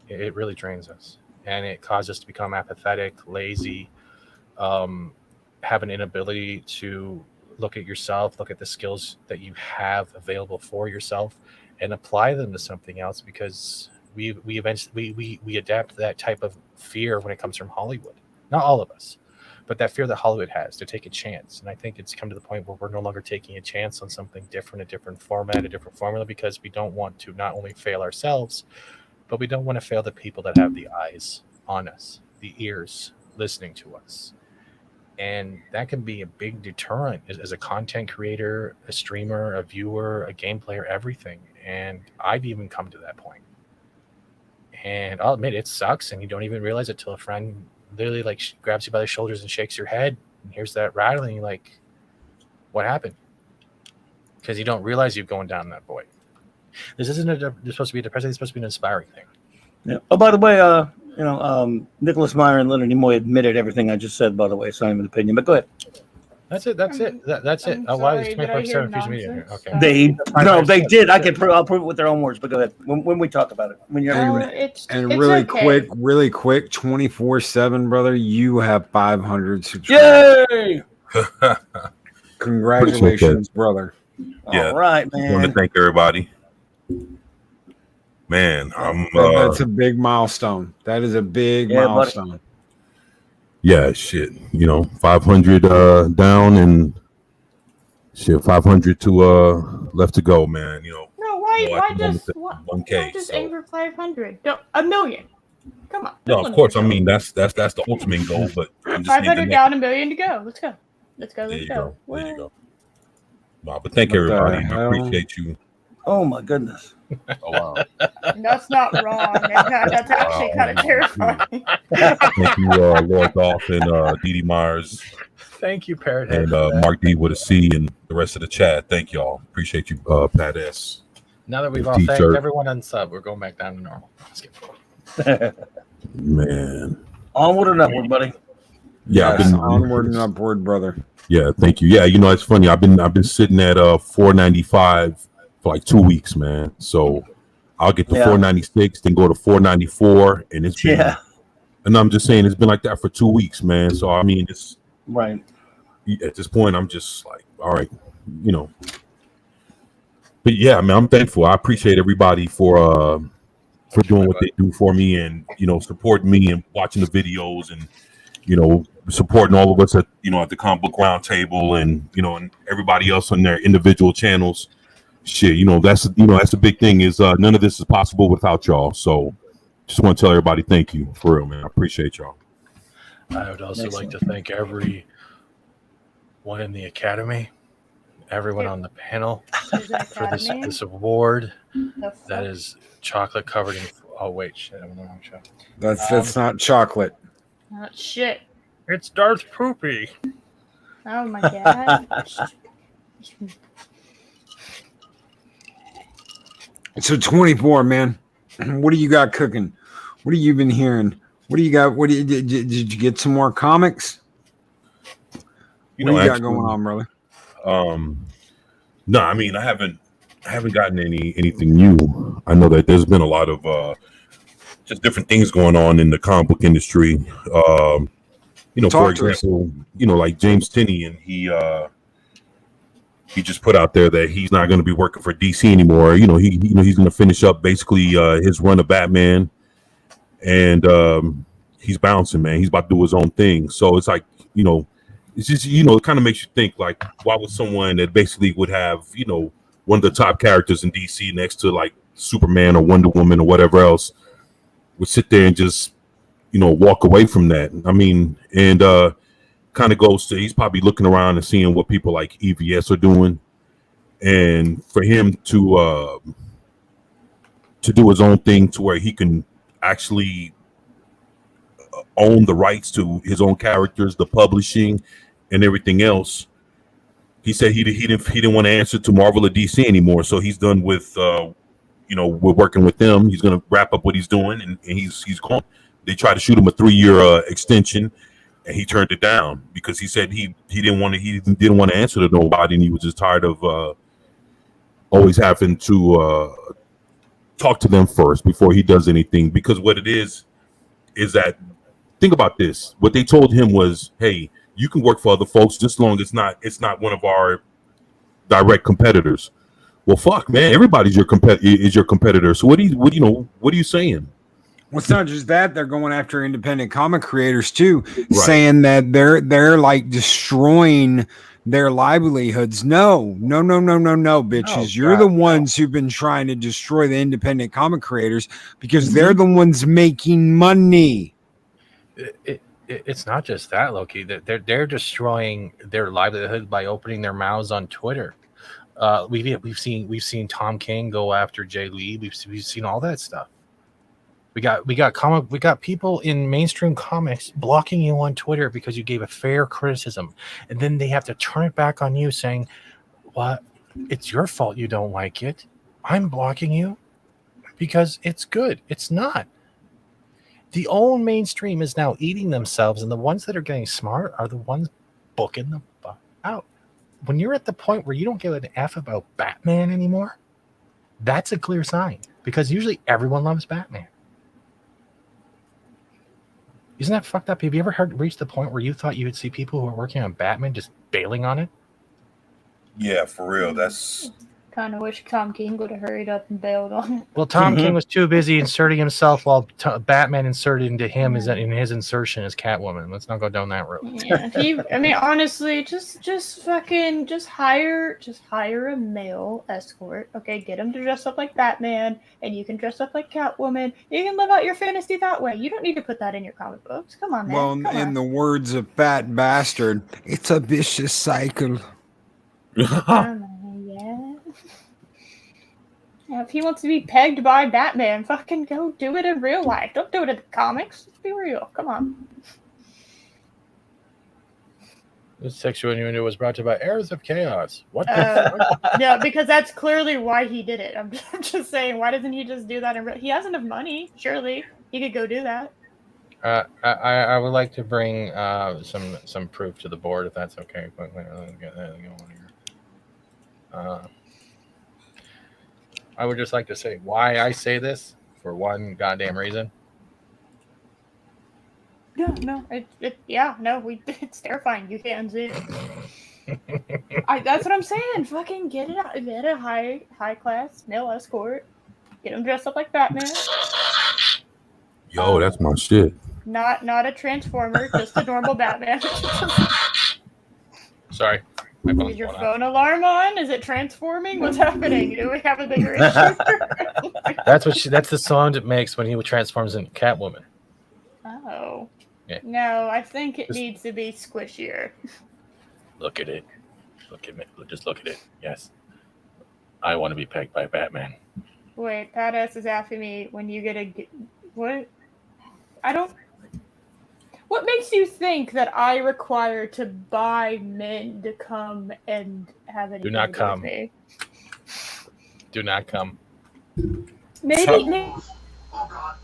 It really drains us. And it causes us to become apathetic, lazy, have an inability to look at yourself, look at the skills that you have available for yourself, and apply them to something else, because we eventually adapt that type of fear when it comes from Hollywood. Not all of us, but that fear that Hollywood has to take a chance. And I think it's come to the point where we're no longer taking a chance on something different, a different format, a different formula, because we don't want to not only fail ourselves, but we don't want to fail the people that have the eyes on us, the ears listening to us. And that can be a big deterrent as a content creator, a streamer, a viewer, a game player, everything. And I've even come to that point. And I'll admit, it sucks, and you don't even realize it till a friend literally like grabs you by the shoulders and shakes your head, and here's that rattling. You're like, what happened? Because you don't realize you're going down that void. This isn't supposed to be a depressing. It's supposed to be an inspiring thing. Yeah. Oh, by the way, Nicholas Meyer and Leonard Nimoy admitted everything I just said. By the way, it's not even an opinion, but go ahead. That's it. That's it. That's it. I'm Why is sorry, did I hear 25% Fusion Media here? nonsense? Okay. They did. I'll prove it with their own words. But go ahead when we talk about it. When you're It's really okay. quick, 24/7, brother. You have 500 subscribers. Yay! Congratulations, brother. Yeah. All right, I want to man. thank everybody. Man, That's a big milestone. That is a big milestone. Yeah, shit. 500 down and shit, 500 to left to go, man. No, why just 1K. just aim for 500? No, a million. Come on. No, of course. I mean, that's the ultimate goal, but I'm just 500 down, a million to go. Let's go. There you go. No, but thank everybody. I appreciate you. Oh my goodness. Oh wow. That's not wrong. That's actually kind of terrifying. Thank you, Lord Dolph and Dee Dee Myers. Thank you, Parrot. And Mark D with a C and the rest of the chat. Thank y'all. Appreciate you, Pat S. Now that we've all thanked everyone on sub, we're going back down to normal. Let's get Man. Onward and upward, buddy. Yeah, yes, onward and upward, brother. Yeah, thank you. Yeah, it's funny. I've been sitting at 495 for like 2 weeks, man. So I'll get to 496, then go to 494, and it's been, and I'm just saying it's been like that for 2 weeks, man. So I mean, it's right at this point. I'm just like, all right, But yeah, man, I'm thankful. I appreciate everybody for doing what they do for me, and supporting me and watching the videos, and supporting all of us at at the Comic Book Round Table, and and everybody else on their individual channels. Shit, that's the big thing is none of this is possible without y'all. So just want to tell everybody thank you for real, man. I appreciate y'all. I would also like to thank everyone in the Academy, everyone on the panel for this award that is chocolate covered in. Oh wait, shit! I'm on the wrong show. That's not chocolate. Shit. It's Darth Poopy. Oh my god. So 24, man. What do you got cooking? What have you been hearing? What do you got? Did you get some more comics? What do you got going on, brother? No, I mean I haven't gotten anything new. I know that there's been a lot of just different things going on in the comic book industry. For example, like James Tinney, and he just put out there that he's not going to be working for DC anymore. He's going to finish up basically his run of Batman, and he's bouncing, man. He's about to do his own thing. So it's like, it's just, it kind of makes you think, like, why would someone that basically would have, one of the top characters in DC next to like Superman or Wonder Woman or whatever else would sit there and just, walk away from that. I mean, and kind of goes to, he's probably looking around and seeing what people like EVS are doing, and for him to do his own thing to where he can actually own the rights to his own characters, the publishing, and everything else. He said he didn't want to answer to Marvel or DC anymore, so he's done with we're working with them. He's going to wrap up what he's doing, and he's gone. They tried to shoot him a 3-year extension, and he turned it down because he said he didn't want to answer to nobody, and he was just tired of always having to talk to them first before he does anything. Because what it is that, think about this, what they told him was, hey, you can work for other folks just long as it's not one of our direct competitors. Well, fuck, man, everybody's your competitor. So what are you saying? Well, it's not just that, they're going after independent comic creators too, Right. saying that they're like destroying their livelihoods. No, bitches. You're God, the ones who've been trying to destroy the independent comic creators because they're the ones making money. It's not just that, Loki. They're destroying their livelihood by opening their mouths on Twitter. We've seen Tom King go after Jay Lee. We've seen all that stuff. We got people in mainstream comics blocking you on Twitter because you gave a fair criticism, and then they have to turn it back on you saying, "What? It's your fault you don't like it. I'm blocking you because it's good." It's not. The old mainstream is now eating themselves, and the ones that are getting smart are the ones booking the fuck out. When you're at the point where you don't give an F about Batman anymore, that's a clear sign, because usually everyone loves Batman. Isn't that fucked up? Have you ever reached the point where you thought you would see people who are working on Batman just bailing on it? Yeah, for real. That's Kind of wish Tom King would have hurried up and bailed on it. Well, Tom King was too busy inserting himself while Batman inserted into him in his insertion as Catwoman. Let's not go down that road. Yeah, honestly, just hire a male escort. Okay, get him to dress up like Batman, and you can dress up like Catwoman. You can live out your fantasy that way. You don't need to put that in your comic books. Come on, man. Well, in the words of Fat Bastard, it's a vicious cycle. Yeah. Yeah, if he wants to be pegged by Batman, fucking go do it in real life. Don't do it in the comics. Let's be real. Come on. This sexual innuendo was brought to you by Eris of Chaos. What? Yeah, because that's clearly why he did it. I'm just saying, why doesn't he just do that in real? He has enough money. Surely he could go do that. I would like to bring some proof to the board, if that's okay. I would just like to say why I say this for one goddamn reason. It's terrifying. You can't see it. That's what I'm saying. Fucking get it out. Get a high class male escort. Get him dressed up like Batman. Yo, that's my shit. Not a transformer, just a normal Batman. Sorry. Is your phone alarm on? Is it transforming? What's happening? Do we have a bigger issue? That's the sound it makes when he transforms into Catwoman. Oh. Yeah. No, I think it needs to be squishier. Look at it. Just look at it. Yes. I want to be pegged by Batman. Wait, Pat S is asking me when you what? I don't. What makes you think that I require to buy men to come and have anything Do not to come. do with me? Do not come. Maybe. Oh God,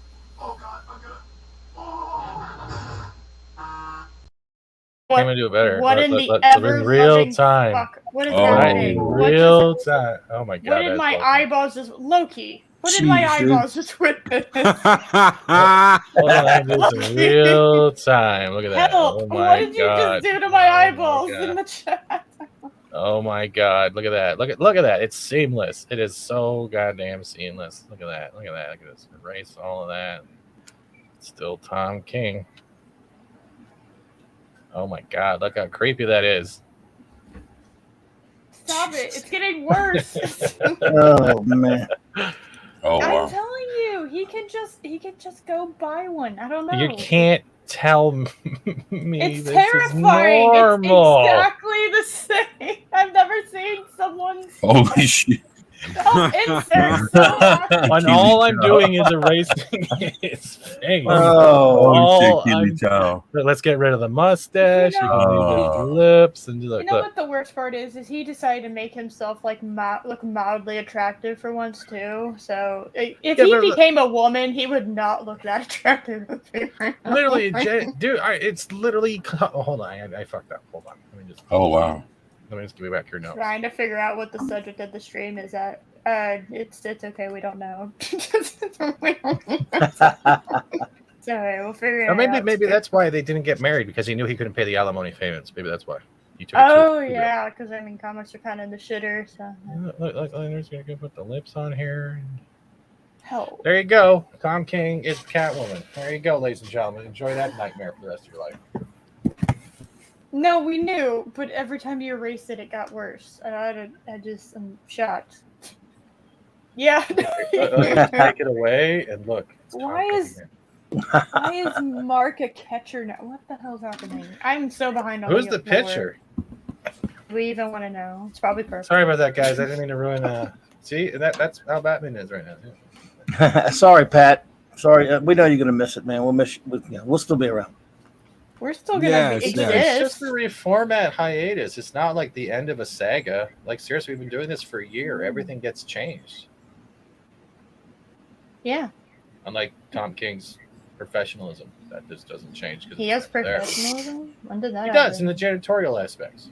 I'm I'm gonna do it better. What in the ever in real time? Fuck? What is Right happening? in real time. Oh my God. What did my eyeballs just Loki? What did my eyeballs just witness? Hold on, I'm doing this in real time. Look at that. Help! Oh my What did you God. just do to my eyeballs in the chat? Oh my God. Look at that. Look at that. It's seamless. It is so goddamn seamless. Look at that. Look at this. Erase all of that. It's still Tom King. Oh my God. Look how creepy that is. Stop it. It's getting worse. Oh man. Oh I'm wow. telling you, he can just go buy one. I don't know. You can't tell me It's this terrifying. is normal. It's exactly the same. I've never seen someone. Holy shit. Insert so hard. And all I'm doing is erasing his face. Oh, Holy shit, Let's get rid of the mustache. You You know- can leave his lips and look. You know what the worst part is? Is he decided to make himself like look mildly attractive for once too. So if he became a woman, he would not look that attractive. Literally, dude, it's literally. Oh, hold on, I fucked up. Hold on. Let me just. Oh wow. Let me just give me back your notes. Trying to figure out what the subject of the stream is at. It's okay. We don't know. Sorry, we'll figure it Or out. maybe that's why they didn't get married, because he knew he couldn't pay the alimony payments. Maybe that's why. He took Yeah, because I mean, comics are kind of in the shitter. So Look, I'm just gonna put the lips on here. Hell. There you go. Tom King is Catwoman. There you go, ladies and gentlemen. Enjoy that nightmare for the rest of your life. No, we knew, but every time you erased it, it got worse. I'm shocked. Yeah. Take it away and look. Why is Mark a catcher now? What the hell's happening? I'm so behind on Who's the pitcher? Do we even want to know? It's probably perfect. Sorry about that, guys. I didn't mean to ruin. See, that's how Batman is right now. Sorry, Pat. Sorry, we know you're gonna miss it, man. We'll miss you. We'll still be around. We're still gonna exist. It's just a reformat hiatus. It's not like the end of a saga. Like seriously, we've been doing this for a year. Everything gets changed. Yeah. Unlike Tom King's professionalism, that just doesn't change. He has professionalism? When did that He happen? does in the janitorial aspects.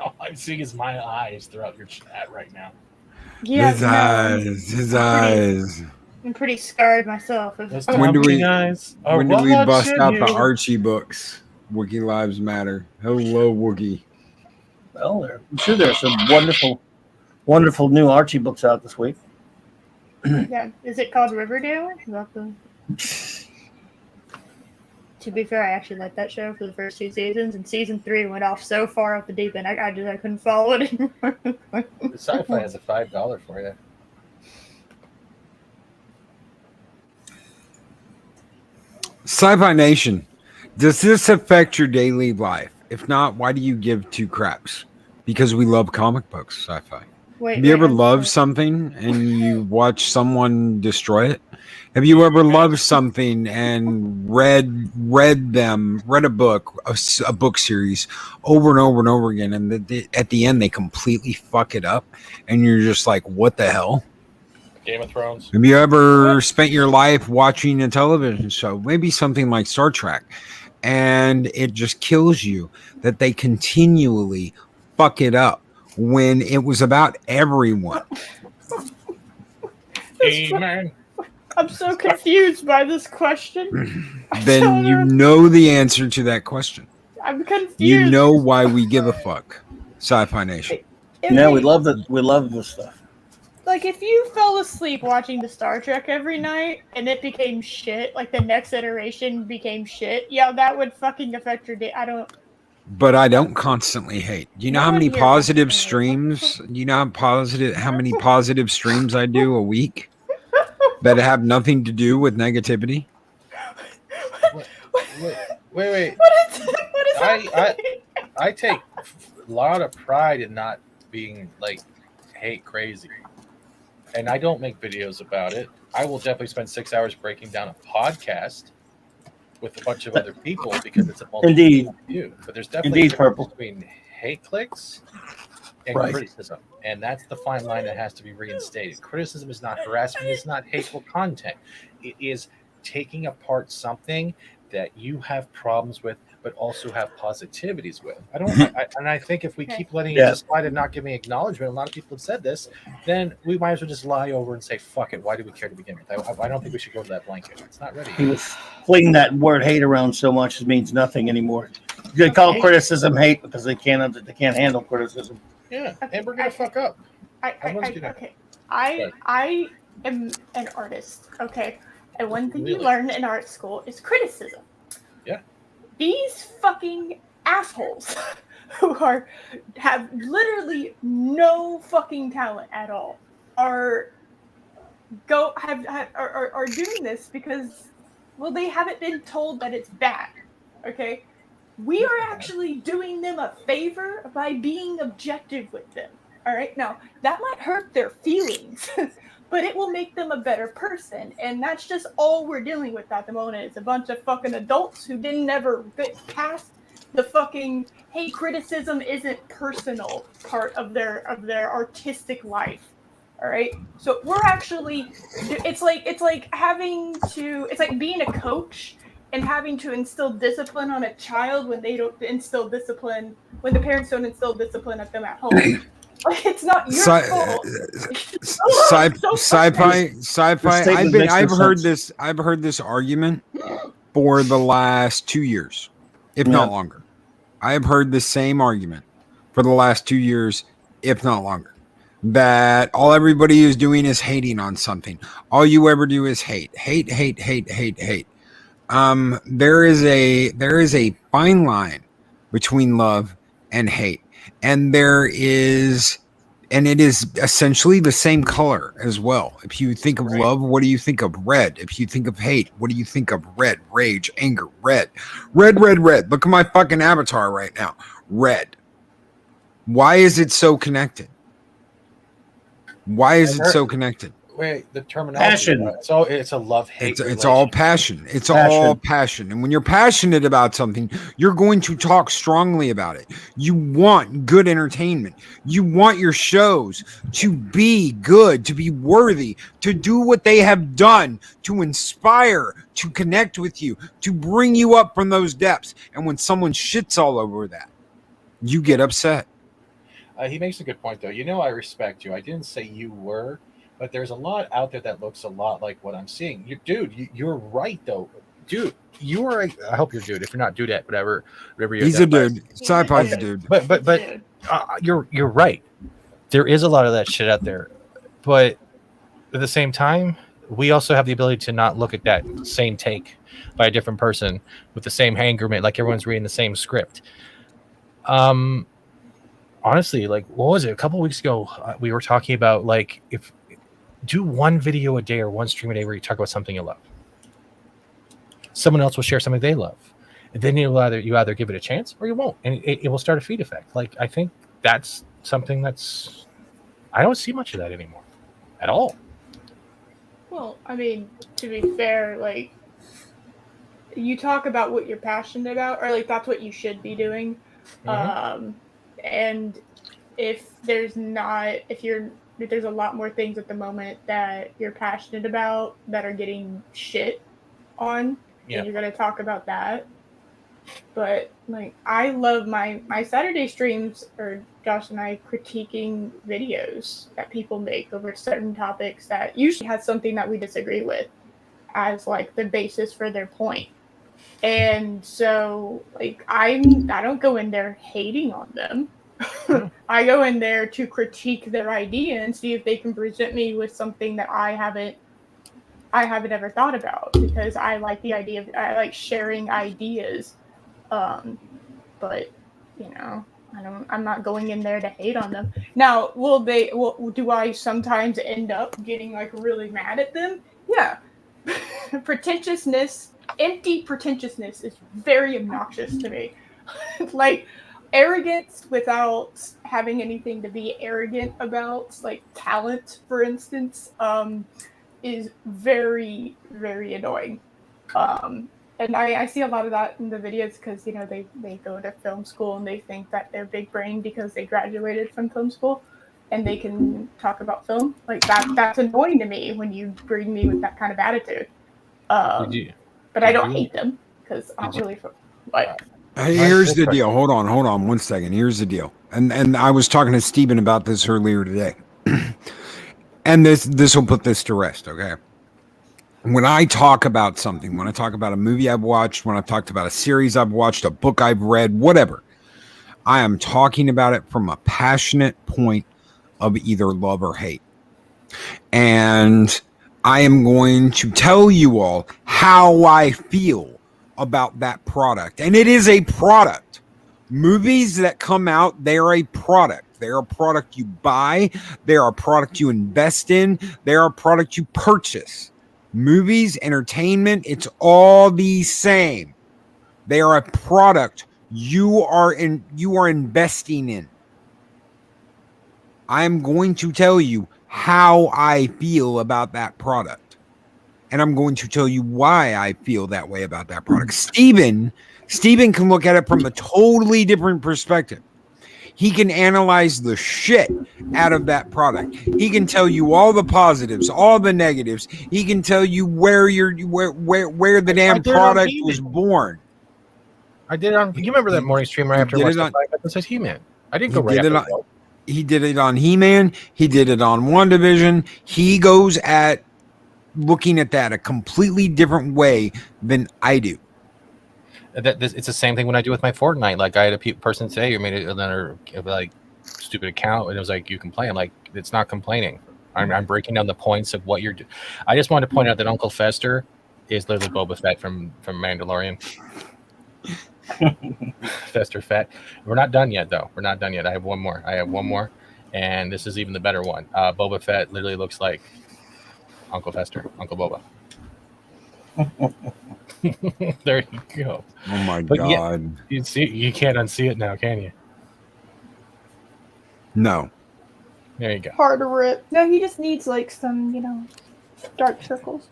All I'm seeing is my eyes throughout your chat right now. Yeah, His eyes. I'm pretty scarred myself. When do we bust out the you? Archie books? Wookiee Lives Matter. Hello, Wookiee. Well, I'm sure there's some wonderful new Archie books out this week. Yeah, is it called Riverdale? Is that the... To be fair, I actually liked that show for the first 2 seasons, and season 3 went off so far off the deep end, I couldn't follow it anymore. The sci-fi has a $5 for you. Sci-Fi Nation, does this affect your daily life? If not, why do you give 2 craps? Because we love comic books, sci-fi. Have you ever loved something and you watch someone destroy it? Have you ever loved something and read a book, a book series over and over and over again, and at the end they completely fuck it up, and you're just like, what the hell? Game of Thrones. Have you ever spent your life watching a television show, maybe something like Star Trek, and it just kills you that they continually fuck it up when it was about everyone? Amen. I'm so confused by this question. Then you know the answer to that question. I'm confused. You know why we give a fuck, Sci-Fi Nation. Yeah, we love this stuff. Like, if you fell asleep watching the Star Trek every night and it became shit, like the next iteration became shit, yeah, that would fucking affect your day. But I don't constantly hate. Do you know how many positive streams? Do you know how many positive streams I do a week that have nothing to do with negativity? Wait. What is happening? I take a lot of pride in not being like hate crazy. And I don't make videos about it. I will definitely spend 6 hours breaking down a podcast with a bunch of other people because it's a multi view. But there's definitely a difference between hate clicks and criticism. And that's the fine line that has to be reinstated. Criticism is not harassment, it's not hateful content. It is taking apart something that you have problems with, but also have positivities with. I think if we keep letting it just slide and not giving acknowledgement, a lot of people have said this, then we might as well just lie over and say, fuck it, why do we care to begin with? I don't think we should go to that blanket. It's not ready. He was flinging that word hate around so much it means nothing anymore. They call criticism hate because they can't handle criticism. Yeah, and we're gonna fuck up. I am an artist, okay? And one thing you learn in art school is criticism. Yeah. These fucking assholes who have literally no fucking talent at all are doing this because, well, they haven't been told that it's bad. Okay? We are actually doing them a favor by being objective with them. All right? Now, that might hurt their feelings, but it will make them a better person. And that's just all we're dealing with at the moment. It's a bunch of fucking adults who didn't ever get past the fucking, hey, criticism isn't personal part of their artistic life. All right. So we're actually, it's like being a coach and having to instill discipline on a child when they don't instill discipline, when the parents don't instill discipline at them at home. Like, it's not your fault. Sci-fi. I've heard this argument for the last 2 years, if not longer. I have heard the same argument for the last 2 years, if not longer. that all everybody is doing is hating on something. All you ever do is hate. There is a fine line between love and hate, and it is essentially the same color as well. If you think of love, what do you think of? Red. If you think of hate, what do you think of? Red. Rage, anger, red. Red. Look at my fucking avatar right now. Red. Why is it so connected? Why is it so connected? Wait, the terminology. Passion. It's a love-hate. It's all passion. It's all passion. And when you're passionate about something, you're going to talk strongly about it. You want good entertainment. You want your shows to be good, to be worthy, to do what they have done, to inspire, to connect with you, to bring you up from those depths. And when someone shits all over that, you get upset. He makes a good point, though. I respect you. I didn't say you were. But there's a lot out there that looks a lot like what I'm seeing. You're right, though. Dude, you are I hope you're dude. If you're not dude at whatever you're He's a dude. Sci-fi's a dude. But you're right. There is a lot of that shit out there. But at the same time, we also have the ability to not look at that same take by a different person with the same hangerment, like everyone's reading the same script. Honestly, like, what was it? A couple of weeks ago, we were talking about, like, if do one video a day or one stream a day where you talk about something you love. Someone else will share something they love. And then you either give it a chance or you won't. And it will start a feed effect. Like, I think that's something I don't see much of that anymore at all. Well, I mean, to be fair, like, you talk about what you're passionate about, or like that's what you should be doing. Mm-hmm. And if there's a lot more things at the moment that you're passionate about that are getting shit on, and you're going to talk about that. But like, I love my Saturday streams, or Josh and I critiquing videos that people make over certain topics that usually has something that we disagree with as like the basis for their point. And so like, I don't go in there hating on them. I go in there to critique their idea and see if they can present me with something that I haven't ever thought about, because I like the idea of, I like sharing ideas. But I'm not going in there to hate on them. Now, do I sometimes end up getting like really mad at them? Yeah. Empty pretentiousness is very obnoxious to me. Like, arrogance without having anything to be arrogant about, like talent, for instance, is very, very annoying. And I see a lot of that in the videos because, they go to film school and they think that they're big brain because they graduated from film school and they can talk about film. Like, that's annoying to me when you bring me with that kind of attitude. But I don't hate them because I'm really like. Here's the deal. Hold on 1 second. Here's the deal. And I was talking to Steven about this earlier today. And this will put this to rest, okay? When I talk about something, when I talk about a movie I've watched, when I've talked about a series I've watched, a book I've read, whatever, I am talking about it from a passionate point of either love or hate. And I am going to tell you all how I feel about that product. And it is a product. Movies that come out, they're a product. They're a product you buy. They're a product you invest in. They're a product you purchase. Movies, entertainment, it's all the same. They are a product you are investing in. I'm going to tell you how I feel about that product. And I'm going to tell you why I feel that way about that product. Steven can look at it from a totally different perspective. He can analyze the shit out of that product. He can tell you all the positives, all the negatives. He can tell you where the damn product was born. I did it on. You remember that morning stream right after I watched the 5 episodes He-Man? I didn't go right after. He did it on He-Man. He did it on WandaVision. He goes at looking at that a completely different way than I do. It's the same thing when I do with my Fortnite. Like, I had a person say, or made another, like, stupid account, and it was like, you complain. I'm like, it's not complaining. I'm breaking down the points of what you're doing. I just wanted to point out that Uncle Fester is literally Boba Fett from Mandalorian. Fester Fett. We're not done yet, though. We're not done yet. I have one more. And this is even the better one. Boba Fett literally looks like Uncle Fester, Uncle Boba. There you go. Oh my But god. Yeah, you can't unsee it now, can you? No. There you go. Hard to rip. No, he just needs like some, dark circles.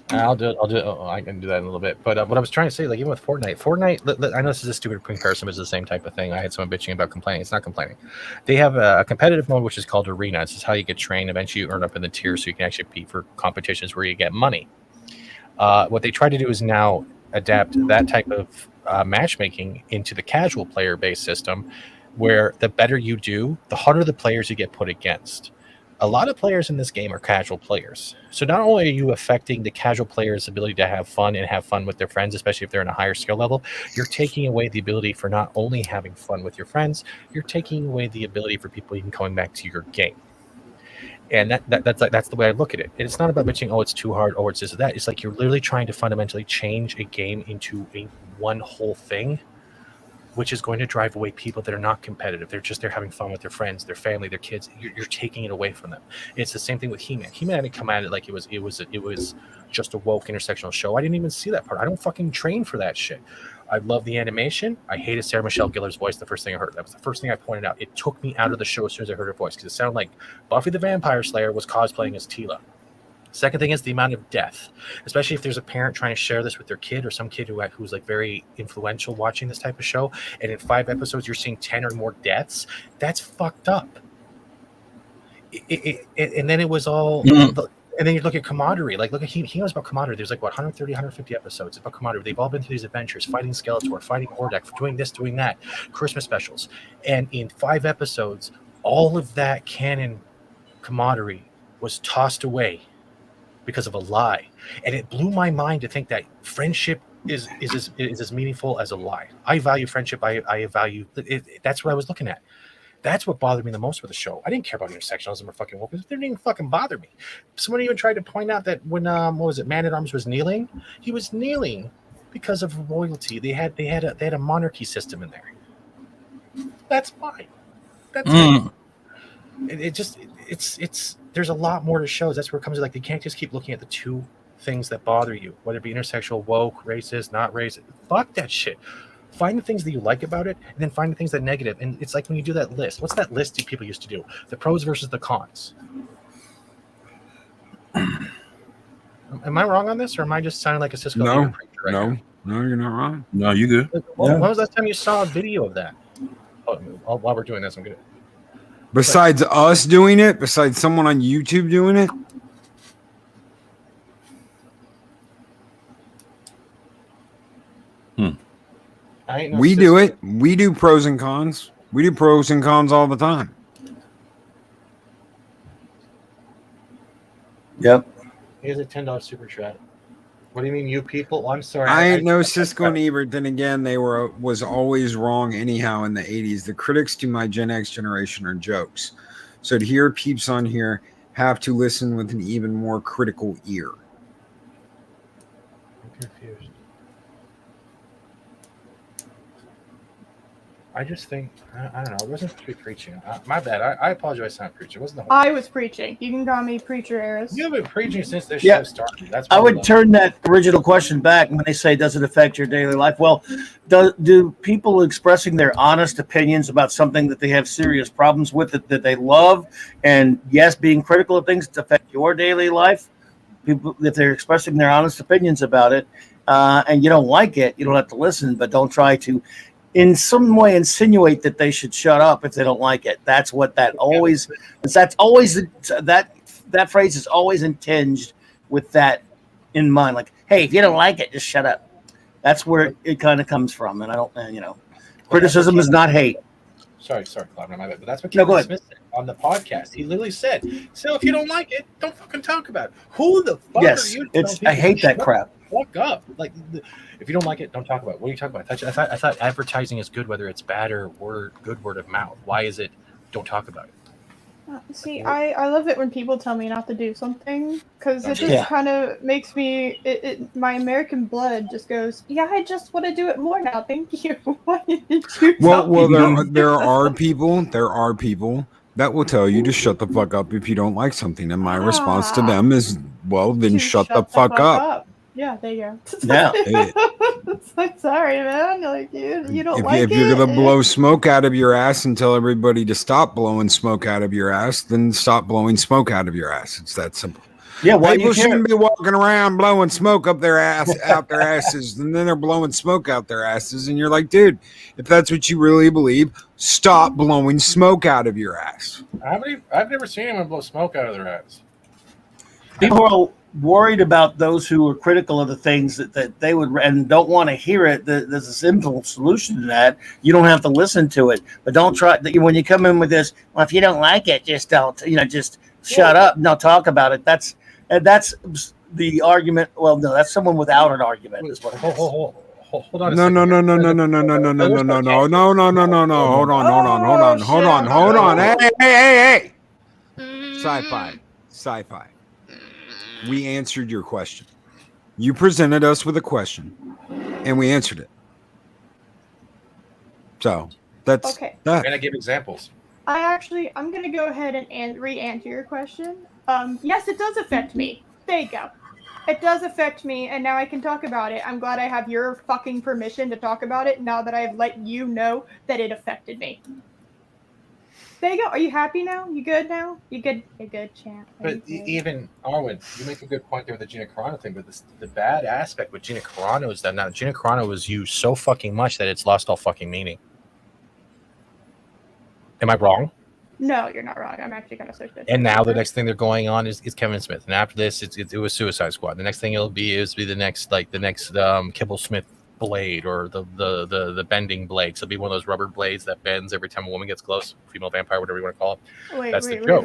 I'll do it. Oh, I can do that in a little bit. But what I was trying to say, like even with Fortnite, I know this is a stupid comparison, but it's the same type of thing. I had someone bitching about complaining. It's not complaining. They have a competitive mode, which is called Arena. This is how you get trained. Eventually, you earn up in the tier, so you can actually compete for competitions where you get money. What they try to do is now adapt that type of matchmaking into the casual player-based system, where the better you do, the harder the players you get put against. A lot of players in this game are casual players. So not only are you affecting the casual player's ability to have fun with their friends, especially if they're in a higher skill level, you're taking away the ability for not only having fun with your friends, you're taking away the ability for people even coming back to your game. And that's the way I look at it. And it's not about bitching, oh, it's too hard, or it's this or that. It's like you're literally trying to fundamentally change a game into one whole thing, which is going to drive away people that are not competitive. They're having fun with their friends, their family, their kids. You're taking it away from them. It's the same thing with He-Man. He-Man didn't come at it like it was just a woke intersectional show. I didn't even see that part. I don't fucking train for that shit. I love the animation. I hated Sarah Michelle Gellar's voice the first thing I heard. That was the first thing I pointed out. It took me out of the show as soon as I heard her voice, because it sounded like Buffy the Vampire Slayer was cosplaying as Tila. Second thing is the amount of death, especially if there's a parent trying to share this with their kid, or some kid who's like very influential watching this type of show, and in 5 episodes you're seeing 10 or more deaths. That's fucked up. And then it was all, and then you look at camaraderie. Like, look at he knows about camaraderie. There's like 130, 150 episodes about camaraderie. They've all been through these adventures, fighting Skeletor, fighting Hordak, doing this, doing that, Christmas specials, and in 5 episodes, all of that canon camaraderie was tossed away because of a lie. And it blew my mind to think that friendship is as meaningful as a lie. I value friendship. I value it. That's what I was looking at. That's what bothered me the most with the show. I didn't care about intersectionalism or fucking woke. It didn't even fucking bother me. Someone even tried to point out that when what was it, Man at Arms was kneeling, he was kneeling because of royalty. They had a monarchy system in there. That's fine. That's it's there's a lot more to shows. That's where it comes to, like, they can't just keep looking at the 2 things that bother you, whether it be intersexual, woke, racist, not racist. Fuck that shit. Find the things that you like about it, and then find the things that are negative. And it's like when you do that list. What's that list that people used to do? The pros versus the cons. Am I wrong on this, or am I just sounding like a Cisco preacher right now? No, you're not wrong. No, you good. When was the last time you saw a video of that? Oh, while we're doing this, I'm good. Besides us doing it, besides someone on YouTube doing it. We do it. We do pros and cons. We do pros and cons all the time. Yep. Here's a $10 super chat. What do you mean, you people? Well, I'm sorry. I ain't no Cisco and Ebert. Then again, they was always wrong anyhow in the 80s. The critics to my Gen X generation are jokes. So to hear peeps on here have to listen with an even more critical ear. I'm confused. I just think, I don't know, it wasn't supposed to be preaching. My bad. I apologize for not preaching. It wasn't the whole I was preaching. You can call me Preacher Eris. You have been preaching since this show started. That's I would turn that original question back when they say, does it affect your daily life? Well, do people expressing their honest opinions about something that they have serious problems with, that they love, and yes, being critical of things, affect your daily life? People, if they're expressing their honest opinions about it, and you don't like it, you don't have to listen, but don't try to in some way insinuate that they should shut up if they don't like it. That's what that always, that's always, that phrase is always intinged with that in mind. Like, hey, if you don't like it, just shut up. That's where it kind of comes from. And I don't, criticism is not hate. Sorry, Clobberin, my bad. But that's what Kevin Smith said on the podcast. He literally said, so if you don't like it, don't fucking talk about it. Who the fuck are you? I hate that crap. fuck up. Like, if you don't like it, don't talk about it. What are you talking about? I thought advertising is good, whether it's bad or good word of mouth. Why is it? Don't talk about it. See, I love it when people tell me not to do something because it just kind of makes me, my American blood just goes, yeah, I just want to do it more now. Thank you. Why did you well, there are people that will tell you to shut the fuck up if you don't like something. And my response to them is, well, then shut the fuck up. Yeah, there you go. Yeah. It's like, sorry, man. Like you don't like it. If you're gonna blow smoke out of your ass and tell everybody to stop blowing smoke out of your ass, then stop blowing smoke out of your ass. It's that simple. Yeah, why people shouldn't be walking around blowing smoke up their ass out their asses, and then they're blowing smoke out their asses, and you're like, dude, if that's what you really believe, stop blowing smoke out of your ass. I've never seen anyone blow smoke out of their ass. People are worried about those who are critical of the things that they would and don't want to hear it. There's a simple solution to that. You don't have to listen to it, but don't try. When you come in with this, well, if you don't like it, just don't. Just shut up. No, talk about it. That's the argument. Well, no, that's someone without an argument. Is what it is. Hold on. No. Hold on. Hey. Sci-fi. We answered your question. You presented us with a question, and we answered it. So that's okay. I'm gonna give examples. I'm gonna go ahead and re-answer your question. Yes, it does affect me. There you go. It does affect me, and now I can talk about it. I'm glad I have your fucking permission to talk about it now that I've let you know that it affected me. There you go. Are you happy now? You good now? You good? You're good, champ. But even Arwen, you make a good point there with the Gina Carano thing. But the bad aspect with Gina Carano is that now Gina Carano was used so fucking much that it's lost all fucking meaning. Am I wrong? No, you're not wrong. I'm actually gonna search this. And now the next thing they're going on is Kevin Smith, and after this, it was Suicide Squad. The next thing it'll be the next Kibble Smith blade or the bending blade. So it'll be one of those rubber blades that bends every time a woman gets close, female vampire, whatever you want to call it. That's the joke.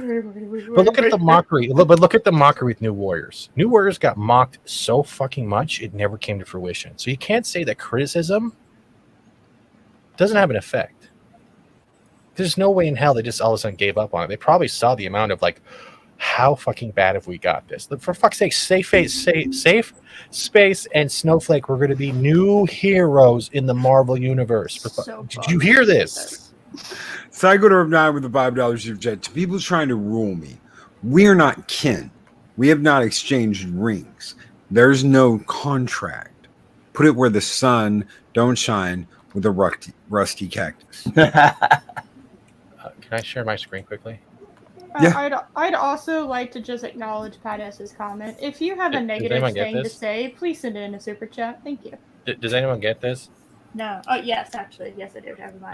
But look at the mockery. But look at the mockery with New Warriors. New Warriors got mocked so fucking much it never came to fruition. So you can't say that criticism doesn't have an effect. There's no way in hell they just all of a sudden gave up on it. They probably saw the amount of like, how fucking bad have we got this? For fuck's sake, Safe Space and Snowflake were going to be new heroes in the Marvel universe. Did you hear this? Psycho to Nine with the $5 super chat. To people trying to rule me, we are not kin. We have not exchanged rings. There's no contract. Put it where the sun don't shine with a rusty cactus. Can I share my screen quickly? Yeah. I'd also like to just acknowledge Pat S's comment. If you have a negative thing to say, please send it in a super chat. Thank you. Does anyone get this? No. Oh, yes, actually. Yes, I do. Have my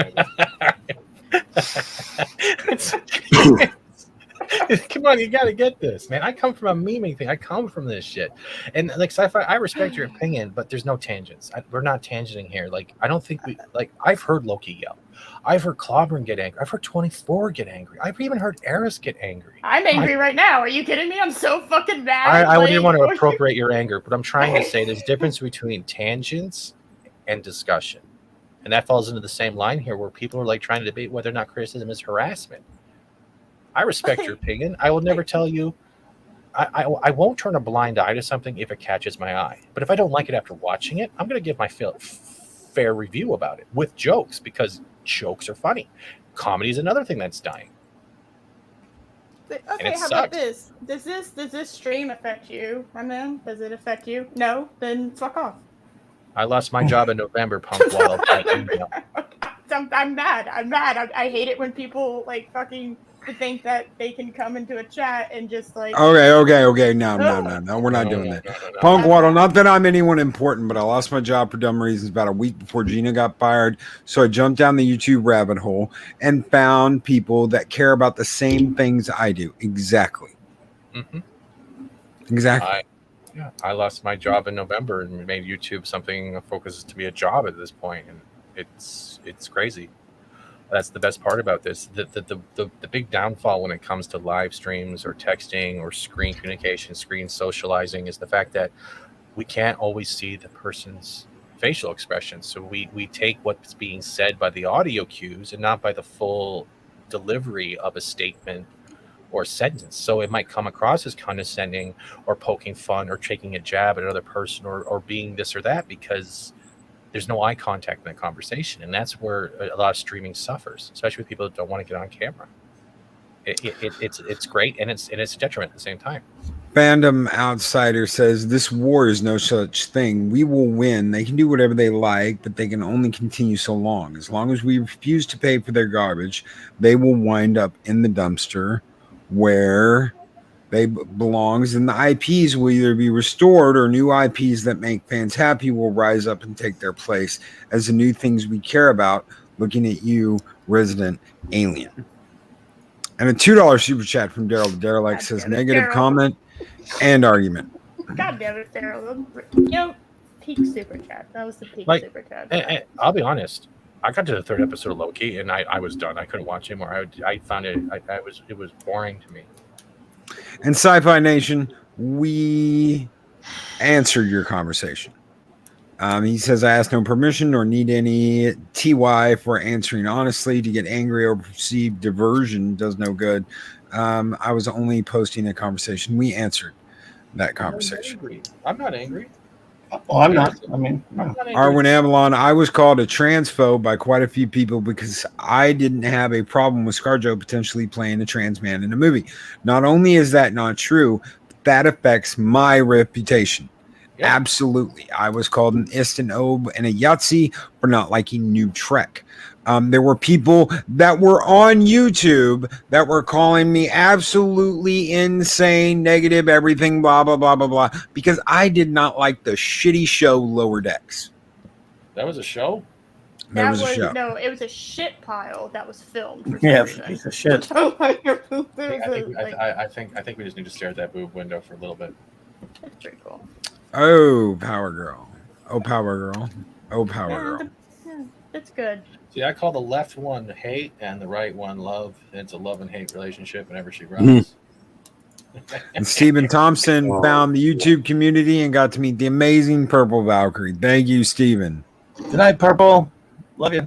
Come on, you got to get this, man. I come from a memeing thing. I come from this shit. And like sci-fi, I respect your opinion, but there's no tangents. We're not tangenting here. Like, I don't think I've heard Loki yell. I've heard Clobberin get angry. I've heard 24 get angry. I've even heard Eris get angry. I'm angry right now. Are you kidding me? I'm so fucking mad. I wouldn't want to appropriate your anger, but I'm trying to say there's a difference between tangents and discussion. And that falls into the same line here where people are like trying to debate whether or not criticism is harassment. I respect your opinion. I will never tell you. I won't turn a blind eye to something if it catches my eye. But if I don't like it after watching it, I'm going to give my fair review about it with jokes because jokes are funny. Comedy is another thing that's dying. Okay, how about this? Does this stream affect you, my man? Does it affect you? No? Then fuck off. I lost my job in November, punk. While I'm mad. I hate it when people like fucking think that they can come into a chat and just like. Okay. No. We're not doing that. No. Punk Waddle. Not that I'm anyone important, but I lost my job for dumb reasons about a week before Gina got fired. So I jumped down the YouTube rabbit hole and found people that care about the same things I do. Exactly. Mm-hmm. Exactly. I lost my job in November and made YouTube something that focuses to be a job at this point, and it's crazy. That's the best part about this. The big downfall when it comes to live streams or texting or screen communication, screen socializing is the fact that we can't always see the person's facial expressions. So we take what's being said by the audio cues and not by the full delivery of a statement or sentence. So it might come across as condescending or poking fun or taking a jab at another person or being this or that because there's no eye contact in the conversation. And that's where a lot of streaming suffers, especially with people that don't want to get on camera. It's great and it's a detriment at the same time. Fandom Outsider says this war is no such thing. We will win. They can do whatever they like, but they can only continue so long. As long as we refuse to pay for their garbage, they will wind up in the dumpster where they belongs, and the IPs will either be restored or new IPs that make fans happy will rise up and take their place as the new things we care about. Looking at you, resident alien. And a $2 super chat from Daryl. The Derelict says negative comment and argument. God damn it, Daryl. You know, peak super chat. That was the peak super chat. And I'll be honest. I got to the third episode of Loki and I was done. I couldn't watch anymore. I found it was boring to me. And Sci-Fi Nation, we answered your conversation. He says, I asked no permission nor need any TY for answering honestly. To get angry or perceived diversion does no good. I was only posting a conversation. We answered that conversation. I'm not angry. Oh, I'm not. I mean, no. Arwen Avalon, I was called a transphobe by quite a few people because I didn't have a problem with ScarJo potentially playing a trans man in a movie. Not only is that not true, but that affects my reputation. Yep. Absolutely. I was called an Istanobe and a Yahtzee for not liking New Trek. There were people that were on YouTube that were calling me absolutely insane, negative, everything, blah, blah, blah, blah, blah, because I did not like the shitty show Lower Decks. That was a show? That was a show. No, it was a shit pile that was filmed. Yeah, it was a piece of shit. I think we just need to stare at that boob window for a little bit. That's pretty cool. Oh, Power Girl. Oh, Power Girl. Oh, Power Girl. It's good. See, I call the left one hate and the right one love. It's a love and hate relationship whenever she runs. And Stephen Thompson found the YouTube community and got to meet the amazing Purple Valkyrie. Thank you, Stephen. Good night, Purple. Love you.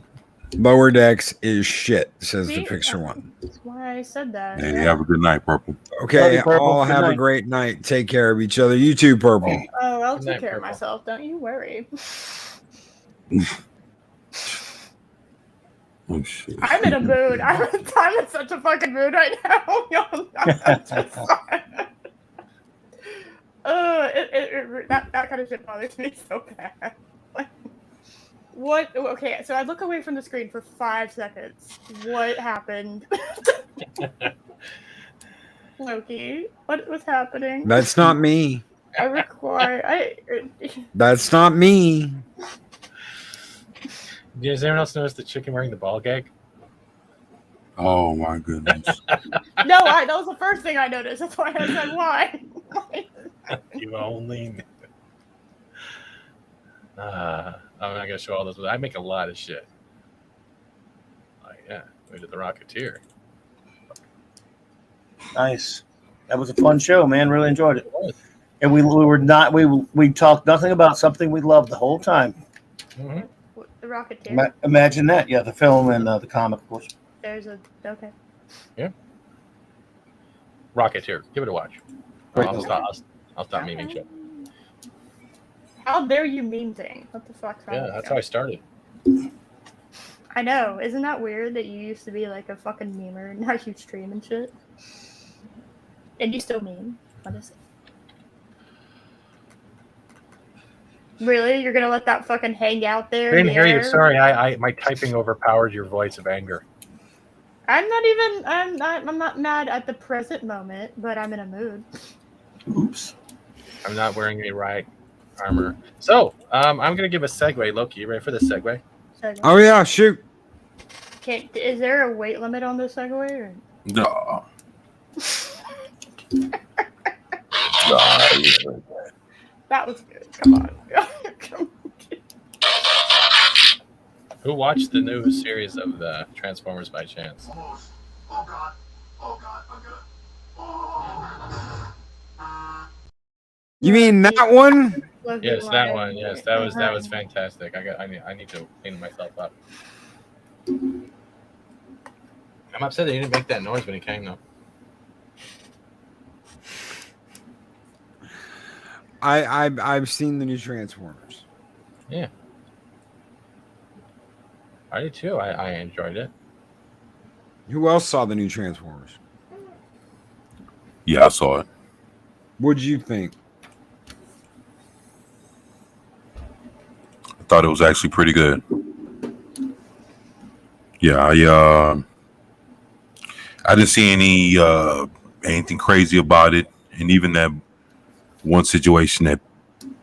Lower Decks is shit, says the picture one. That's why I said that. Hey, have a good night, Purple. Okay, you, Purple. all Good have night. a great night. Take care of each other. You too, Purple. Oh, I'll Good take night, care of Purple. myself. Don't you worry. Oh shit. I'm in a mood. I'm in such a fucking mood right now. That kind of shit bothers me so bad. What? Okay, so I look away from the screen for 5 seconds. What happened? Loki, what was happening? That's not me. I require. That's not me. Does anyone else notice the chicken wearing the ball gag? Oh my goodness. No, that was the first thing I noticed. That's why I said why. You only knew. I'm not gonna show all this, but I make a lot of shit. Like, yeah, we did the Rocketeer. Nice. That was a fun show, man. Really enjoyed it. And we talked nothing about something we loved the whole time. Mm-hmm. The Rocketeer. Imagine that. Yeah, the film and the comic, of course. Okay. Yeah. Rocketeer. Give it a watch. I'll stop memeing shit. How dare you meme thing? What the fuck's wrong? Yeah, that's how I started. I know. Isn't that weird that you used to be like a fucking memer and now you stream and shit? And you still meme? What is it? Really? You're gonna let that fucking hang out there? I didn't hear you. air? Sorry, I my typing overpowered your voice of anger. I'm not mad at the present moment, but I'm in a mood. Oops. I'm not wearing any right armor. So, I'm gonna give a segue. Loki, you ready for this segue? Oh yeah, shoot. Is there a weight limit on this segue? Or? No. That was good. Come on. Who watched the new series of the Transformers by chance? Oh god. Oh god. I'm gonna. You mean that one? Yes, that one. Yes, that was fantastic. I need to clean myself up. I'm upset that he didn't make that noise when he came though. I've seen the new Transformers. Yeah, I did too. I enjoyed it. Who else saw the new Transformers? Yeah, I saw it. What'd you think? I thought it was actually pretty good. Yeah, I didn't see anything crazy about it, and even that one situation that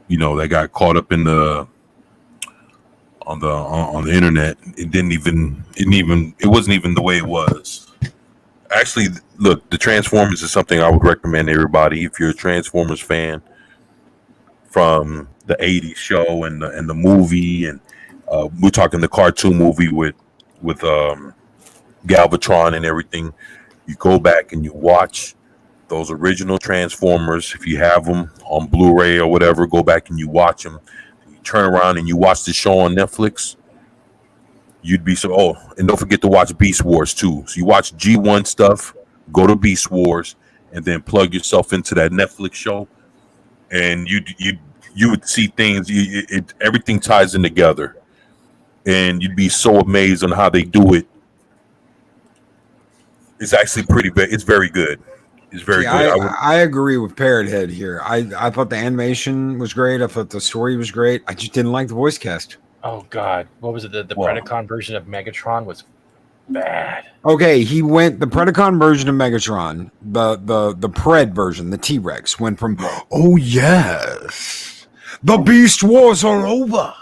that got caught up in the on the internet, it wasn't even the way it was. Actually, look, the Transformers is something I would recommend to everybody if you're a Transformers fan from the '80s show and the movie, and we're talking the cartoon movie with Galvatron and everything. You go back and you watch those original Transformers. If you have them on Blu-ray or whatever, go back and you watch them. You turn around and you watch the show on Netflix. You'd be and don't forget to watch Beast Wars too. So you watch G1 stuff, go to Beast Wars, and then plug yourself into that Netflix show, and you would see things. Everything ties in together, and you'd be so amazed on how they do it. It's actually it's very good. It's very good. I agree with Parrot Head here. I thought the animation was great. I thought the story was great. I just didn't like the voice cast. Oh God, what was it? The Predacon version of Megatron was bad. Okay, the Predacon version of Megatron, the Pred version, the T-Rex, went from "Oh yes, the Beast Wars are over,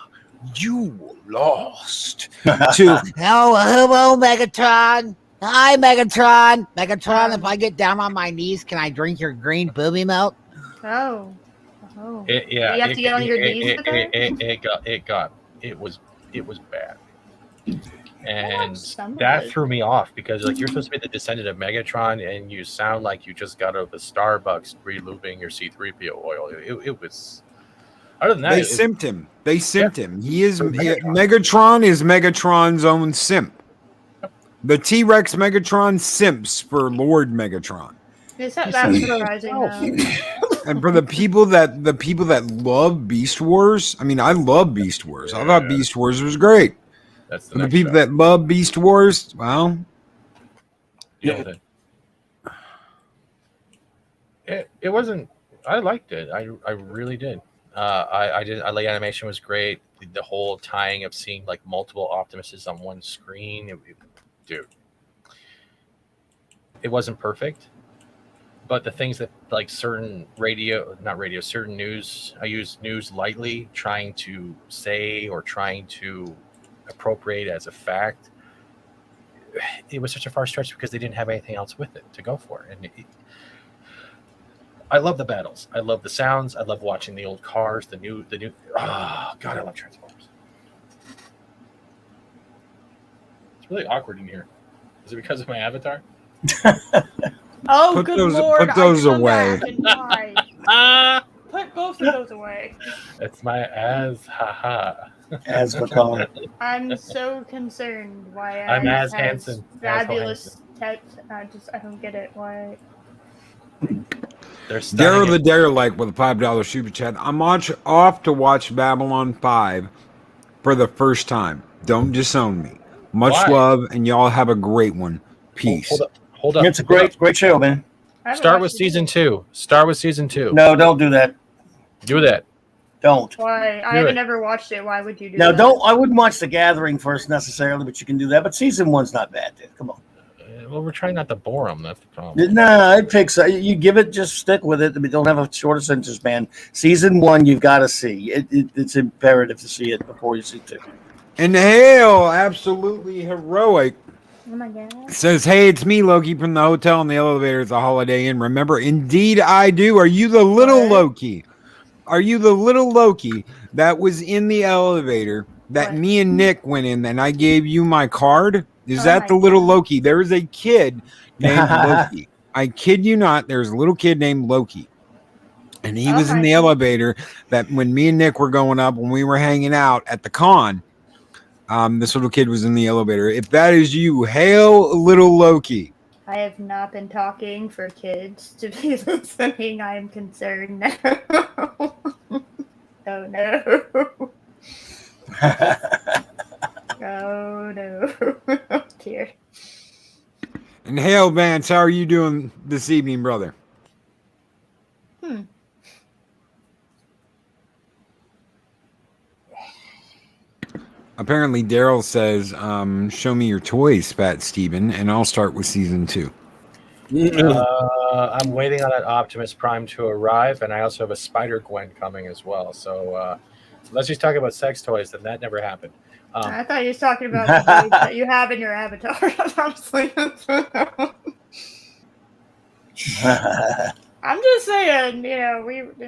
you lost," to hello, Megatron. Hi, Megatron. Megatron, if I get down on my knees, can I drink your green booby milk? Oh. You have to get on your knees with it? It was bad, and that threw me off because you're supposed to be the descendant of Megatron, and you sound like you just got out of the Starbucks relubing your C-3PO oil. It was. Other than that, they simped him. They simped him. Megatron is Megatron's own simp. The T-Rex Megatron simps for Lord Megatron. Is that's surprising? And for the people that love Beast Wars, I mean, I love Beast Wars. I thought Beast Wars was great. That's the people that love Beast Wars, well, it wasn't. I liked it. I really did. I like animation was great. The whole tying of seeing multiple Optimuses on one screen, dude. It wasn't perfect. But the things that certain certain news, I use news lightly, trying to say or trying to appropriate as a fact, it was such a far stretch because they didn't have anything else with it to go for. And I love the battles. I love the sounds. I love watching the old cars, the new. Oh God, I love Transformers. It's really awkward in here. Is it because of my avatar? Oh, good Lord. Put those away. Put both of those away. It's my haha. As we call it. I'm so concerned why I'm as handsome. Fabulous tech. I don't get it. Why? Daryl the Dare with a $5 super chat. I'm off to watch Babylon 5 for the first time. Don't disown me. Much love, and y'all have a great one. Peace. Hold up. It's a great show, man. Start with season 2. No, don't do that. Do that. Don't. Why? I haven't ever watched it. Why would you do that? that? No, I wouldn't watch The Gathering first necessarily, but you can do that. But season 1's not bad, dude. Come on. Well, we're trying not to bore them. That's the problem. No, it picks. You give it, just stick with it. I mean, don't have a short attention span. Season 1, you've got to see. It's imperative to see it before you see 2. And hail, absolutely heroic. Oh my God. Says, hey, it's me, Loki, from the hotel in the elevator at the Holiday Inn. Remember, indeed I do. Are you the little Loki? Are you the little Loki that was in the elevator that me and Nick went in and I gave you my card? Is that the little Loki? There is a kid named Loki. I kid you not. There's a little kid named Loki. And he was in the elevator that when me and Nick were going up, when we were hanging out at the con, this little kid was in the elevator. If that is you, hail little Loki. I have not been talking for kids to be listening. I am concerned now. Oh no. Oh no. Oh dear. And hail Vance, how are you doing this evening, brother? Apparently, Daryl says, show me your toys, Fat Steven, and I'll start with season 2. I'm waiting on that Optimus Prime to arrive, and I also have a Spider-Gwen coming as well. So unless he's talking about sex toys, then that never happened. I thought you were talking about the toys that you have in your avatar. Honestly. I'm just saying,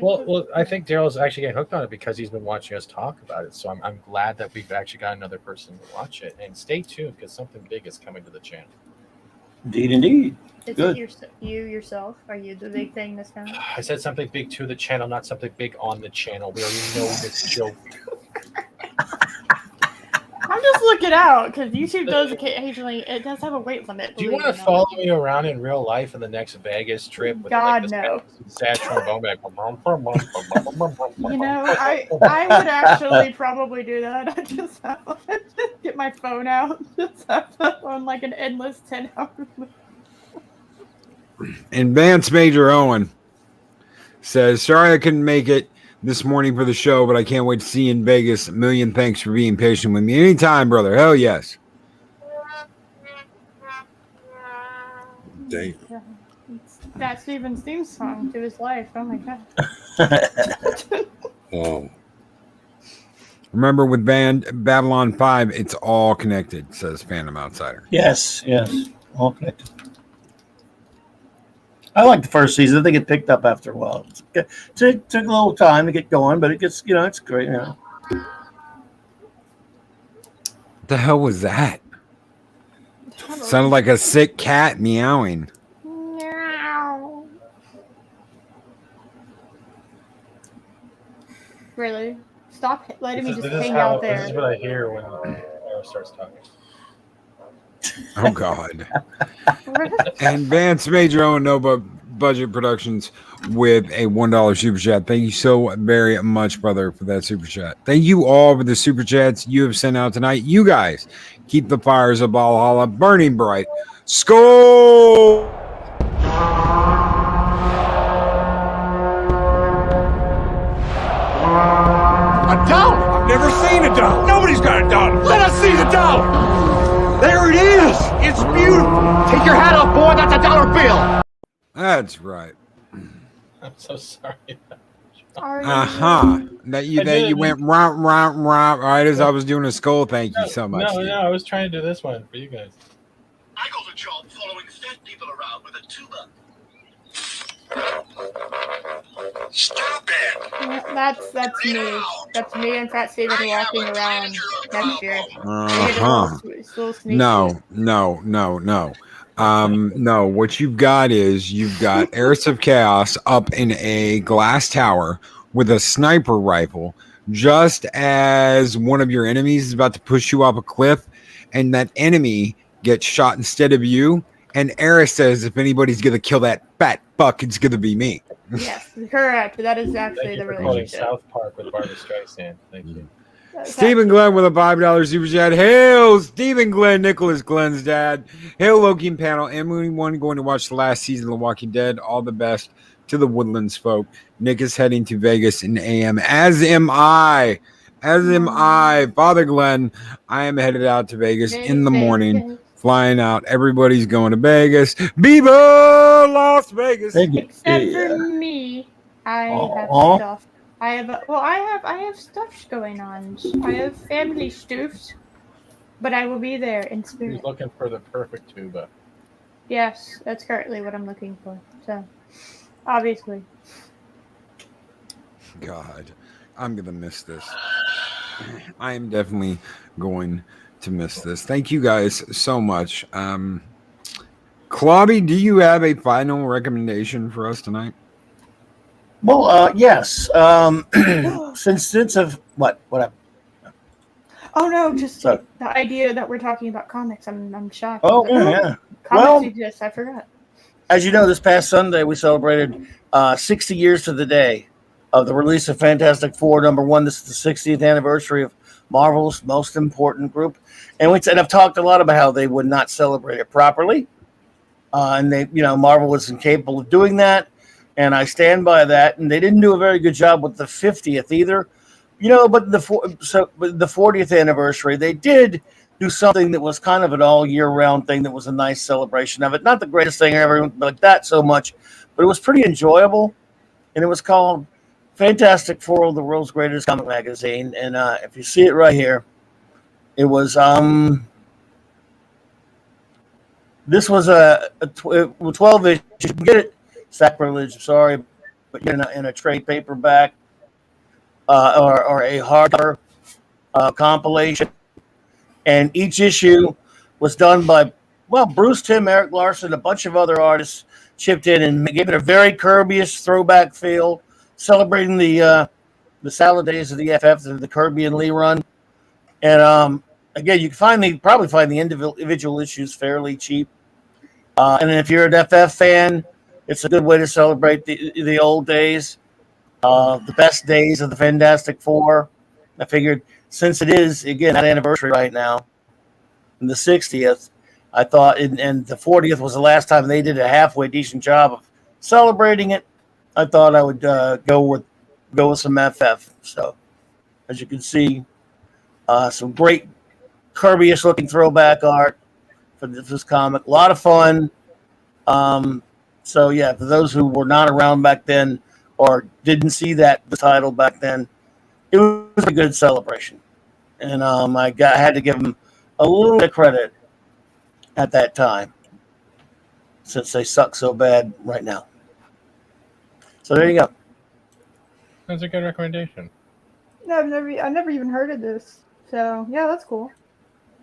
Well, I think Daryl's actually getting hooked on it because he's been watching us talk about it. So I'm glad that we've actually got another person to watch it. And stay tuned because something big is coming to the channel. Indeed. Is Good. it you yourself? Are you the big thing this time? I said something big to the channel, not something big on the channel. We already know this joke. I'm just looking out because YouTube does occasionally. It does have a weight limit. Do you want to follow me around in real life in the next Vegas trip? With God, no. Sad trombone back. I would actually probably do that. I just have to get my phone out. Just have to on like an endless 10 hours. And Vance Major Owen says, sorry I couldn't make it this morning for the show, but I can't wait to see you in Vegas. A million thanks for being patient with me. Anytime, brother. Hell yes. Damn. That Steven's theme song to his life. Oh my god. Oh. Remember with Babylon 5, it's all connected, says Phantom Outsider. Yes. All connected. I like the first season. I think it picked up after a while. It took a little time to get going, but it gets, it's great. What the hell was that? Sounded like a sick cat meowing. Meow. Really? Stop letting me just hang out there. This is what I hear when Eris starts talking. Oh, God. And Vance Major Owen Nova Budget Productions with a $1 super chat. Thank you so very much, brother, for that super chat. Thank you all for the super chats you have sent out tonight. You guys keep the fires of Valhalla burning bright. Skull! A dollar? I've never seen a dollar. Nobody's got a dollar. Let us see the dollar. There it is. It's beautiful. Take your hat off, boy. That's a dollar bill. That's right. I'm so sorry. That you went romp right as I was doing a skull. Thank you so much. No, I was trying to do this one for you guys. I got a job following fat people around with a tuba. Stop it. That's me. That's me and Fat Steven walking around next year. No. No, what you've got is you've got Eris of Chaos up in a glass tower with a sniper rifle just as one of your enemies is about to push you off a cliff, and that enemy gets shot instead of you, and Eris says if anybody's gonna kill that fat fuck, it's gonna be me. Yes, correct. That is actually the relationship. South Park with Barbra Streisand. Thank you. Stephen Glenn with a $5 super chat. Hail Stephen Glenn, Nicholas Glenn's dad. Hail Loki and panel. Anyone going to watch the last season of The Walking Dead? All the best to the Woodlands folk. Nick is heading to Vegas in AM. As am I. Father Glenn. I am headed out to Vegas in the morning. Flying out. Everybody's going to Vegas. Viva Las Vegas. Except for me. I have stuff. I have stuff going on. I have family stuff, but I will be there in spirit. He's looking for the perfect tuba. Yes, that's currently what I'm looking for. So, obviously. God, I'm gonna miss this. I am definitely going to miss this. Thank you guys so much. Clobby, do you have a final recommendation for us tonight? Well, yes. Since of what happened? Oh no, just So, the idea that we're talking about comics. I'm shocked. oh But, yeah. comics Well, exist. I forgot. as you know, this past Sunday we celebrated 60 years to the day of the release of Fantastic Four #1. This is the 60th anniversary of Marvel's most important group, and I've talked a lot about how they would not celebrate it properly, and Marvel was incapable of doing that, and I stand by that. And they didn't do a very good job with the 50th either, But the 40th anniversary, they did do something that was kind of an all year round thing that was a nice celebration of it. Not the greatest thing ever like that so much, but it was pretty enjoyable. And it was called Fantastic Four, the world's greatest comic magazine. And if you see it right here, it was this was a 12 issue. You can get it sacrilege. Sorry, but you're in a trade paperback or a hardcover compilation. And each issue was done by, Bruce Timm, Eric Larson, a bunch of other artists chipped in and gave it a very Kirby-ish throwback feel, celebrating the salad days of the FF, the Kirby and Lee run. And again, you can probably find the individual issues fairly cheap. And if you're an FF fan, it's a good way to celebrate the old days, the best days of the Fantastic Four. I figured, since it is, again, that anniversary right now, and the 60th, I thought, and the 40th was the last time they did a halfway decent job of celebrating it, I thought I would go with some FF. So, as you can see, some great Kirby-ish looking throwback art for this comic. A lot of fun. So, yeah, for those who were not around back then or didn't see the title back then, it was a good celebration. And I had to give them a little bit of credit at that time, since they suck so bad right now. So there you go. That's a good recommendation. No, I've never even heard of this. So yeah, that's cool.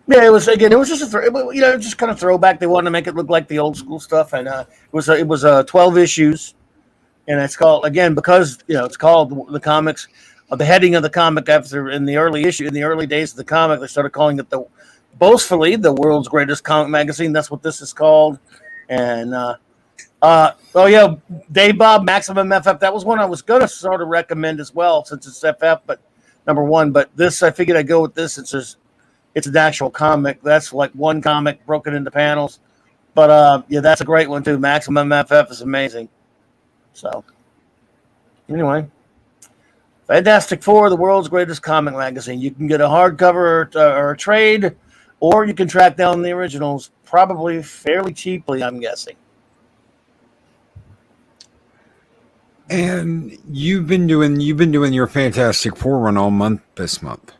Yeah, it was just just kind of throwback. They wanted to make it look like the old school stuff, and it was 12 issues, and it's called, again, because it's called the comics. The heading of the comic, in the early days of the comic, they started calling it boastfully the world's greatest comic magazine. That's what this is called. And Dave Bob Maximum FF. That was one I was gonna sort of recommend as well, since it's FF, but #1. But this, I figured I'd go with this. It's an actual comic. That's like one comic broken into panels. But that's a great one too. Maximum FF is amazing. So anyway. Fantastic Four, the world's greatest comic magazine. You can get a hardcover or a trade, or you can track down the originals, probably fairly cheaply, I'm guessing. And you've been doing your Fantastic Four run all month this month.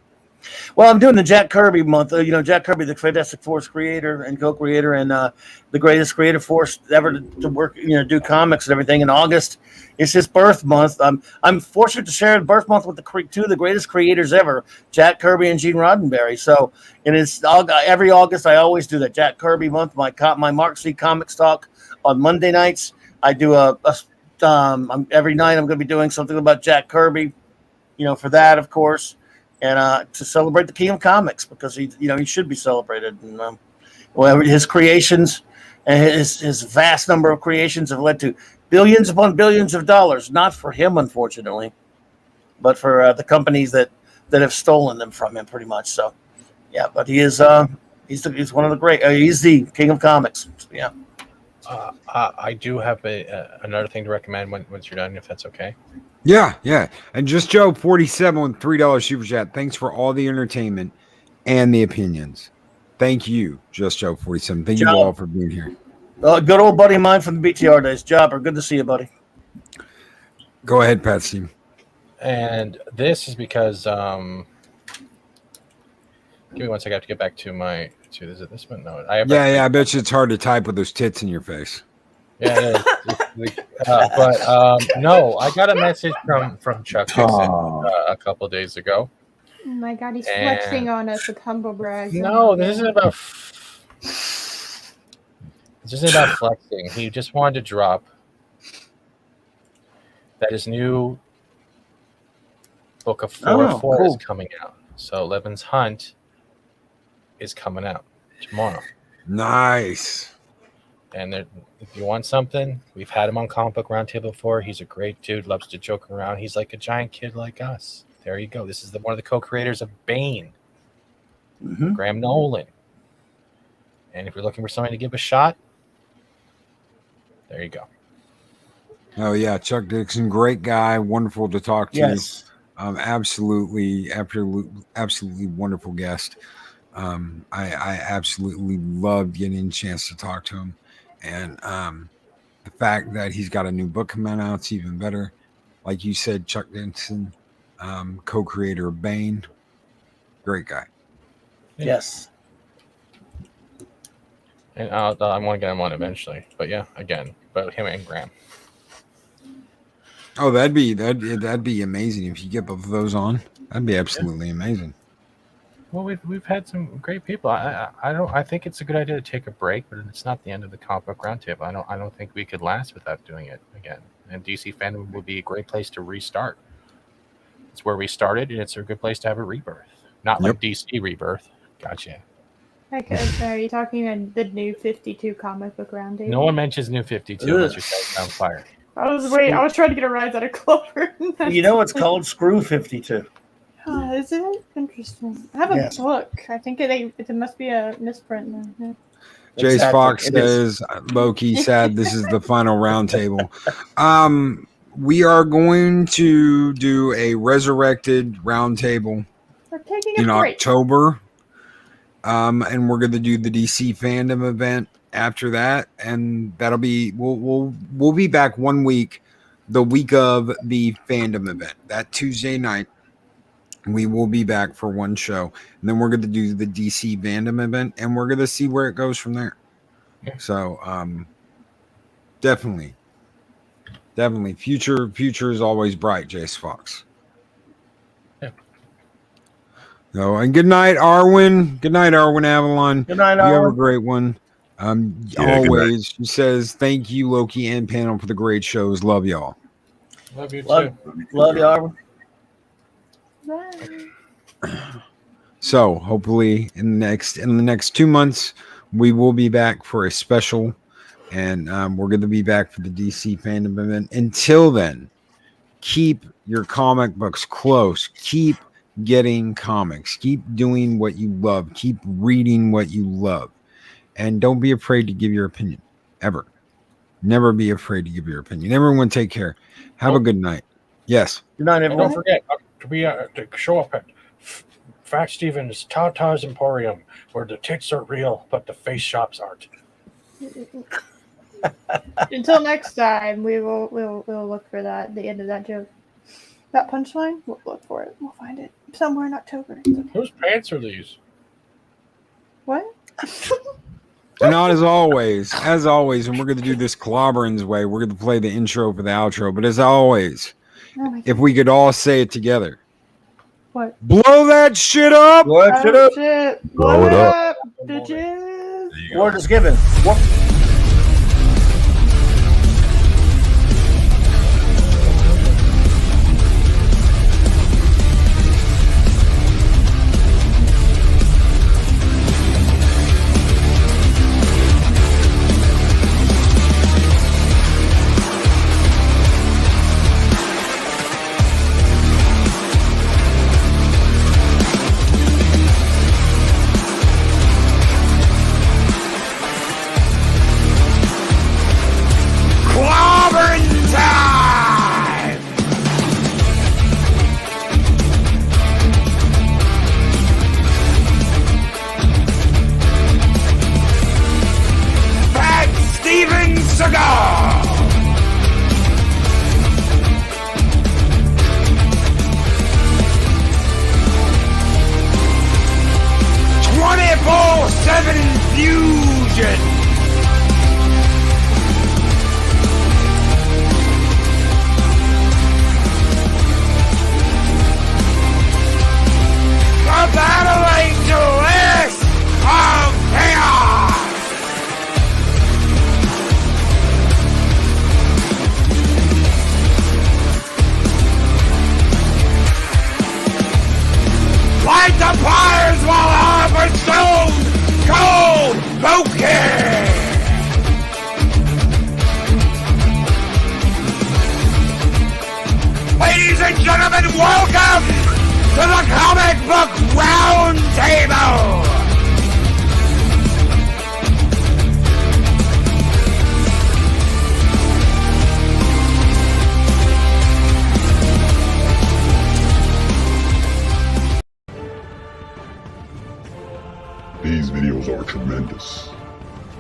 Well, I'm doing the Jack Kirby month. Jack Kirby, the Fantastic Four's creator and co-creator, and the greatest creative force ever to work, do comics and everything. In August, it's his birth month. I'm fortunate to share the birth month with two of the greatest creators ever, Jack Kirby and Gene Roddenberry. So, and it's every August I always do that Jack Kirby month. My Mark C Comics talk on Monday nights. I do every night I'm going to be doing something about Jack Kirby, for that, of course. And to celebrate the King of Comics, because he should be celebrated. And his creations and his vast number of creations have led to billions upon billions of dollars. Not for him, unfortunately, but for the companies that have stolen them from him, pretty much. So, yeah. But he is he's one of the great. He's the King of Comics. So, yeah. I do have another thing to recommend once you're done, if that's okay. Yeah. And Just Joe 47 with $3 super chat. Thanks for all the entertainment and the opinions. Thank you, Just Joe 47. Thank you all for being here. Good old buddy of mine from the BTR days. Jobber, good to see you, buddy. Go ahead, Patsy. And this is because give me 1 second. I have to get back to is it this one? No, I bet you it's hard to type with those tits in your face. Yeah, it is. No, I got a message from Chuck Dixon a couple of days ago. Oh my God, he's flexing on us with humble brags. No, this isn't about. This isn't about flexing. He just wanted to drop that his new book of 4 cool. is coming out. So Levin's Hunt is coming out tomorrow. Nice. And if you want something, we've had him on Comic Book Roundtable before. He's a great dude, loves to joke around. He's like a giant kid like us. There you go. This is one of the co-creators of Bane, Graham Nolan. And if you're looking for somebody to give a shot, there you go. Oh yeah, Chuck Dixon, great guy, wonderful to talk to. Yes. Absolutely wonderful guest. I absolutely loved getting a chance to talk to him, and the fact that he's got a new book coming out, it's even better. Like you said, Chuck Dixon, co-creator of Bane, great guy. Yes. And I want to get him on eventually, but yeah, again, but him and Graham. Oh, that'd be amazing if you get both of those on. That'd be absolutely amazing. Well, we've had some great people. I think it's a good idea to take a break, but it's not the end of the Comic Book Roundtable. I don't think we could last without doing it again. And DC fandom would be a great place to restart. It's where we started, and it's a good place to have a rebirth. Not like DC rebirth. Gotcha. Okay, are you talking about the new 52 Comic Book Roundtable? No one mentions New 52 unless you're setting on fire. I was trying to get a rise out of Clover. You know it's called Screw 52. Oh, is it? Interesting. I have a book. I think it must be a misprint. Yeah. Jace Fox says, Loki sad this is the final roundtable. We are going to do a resurrected roundtable in October. And we're going to do the DC fandom event after that, and that'll be we'll be back 1 week, the week of the fandom event. That Tuesday night, we will be back for one show, and then we're going to do the DC fandom event, and we're going to see where it goes from there. Yeah. So, definitely, future is always bright, Jace Fox. So, and good night, Arwen. Good night, Arwen Avalon. Good night, Arwen. You have a great one. Always, she says, thank you, Loki and panel, for the great shows. Love y'all. Love you too. Love you, Arwen. So, hopefully, in the next 2 months, we will be back for a special, and we're going to be back for the DC fandom event. Until then, keep your comic books close. Keep getting comics. Keep doing what you love. Keep reading what you love. And don't be afraid to give your opinion. Ever. Never be afraid to give your opinion. Everyone take care. Have a good night. Yes. Good night, everyone. Don't forget to show up at Fat Stevens Tata's Emporium, where the tits are real, but the face shops aren't. Until next time, we'll look for that at the end of that joke. That punchline, we'll look for it. We'll find it somewhere in October. Okay. Whose pants are these? What? Not as always, and we're going to do this Clobberin's way. We're going to play the intro for the outro. But as always, if we could all say it together. What? Blow that shit up! Blow that shit up! Blow it up, bitches! Word is given.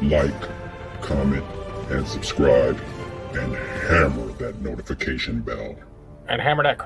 like, comment, and subscribe, and hammer that notification bell. And hammer that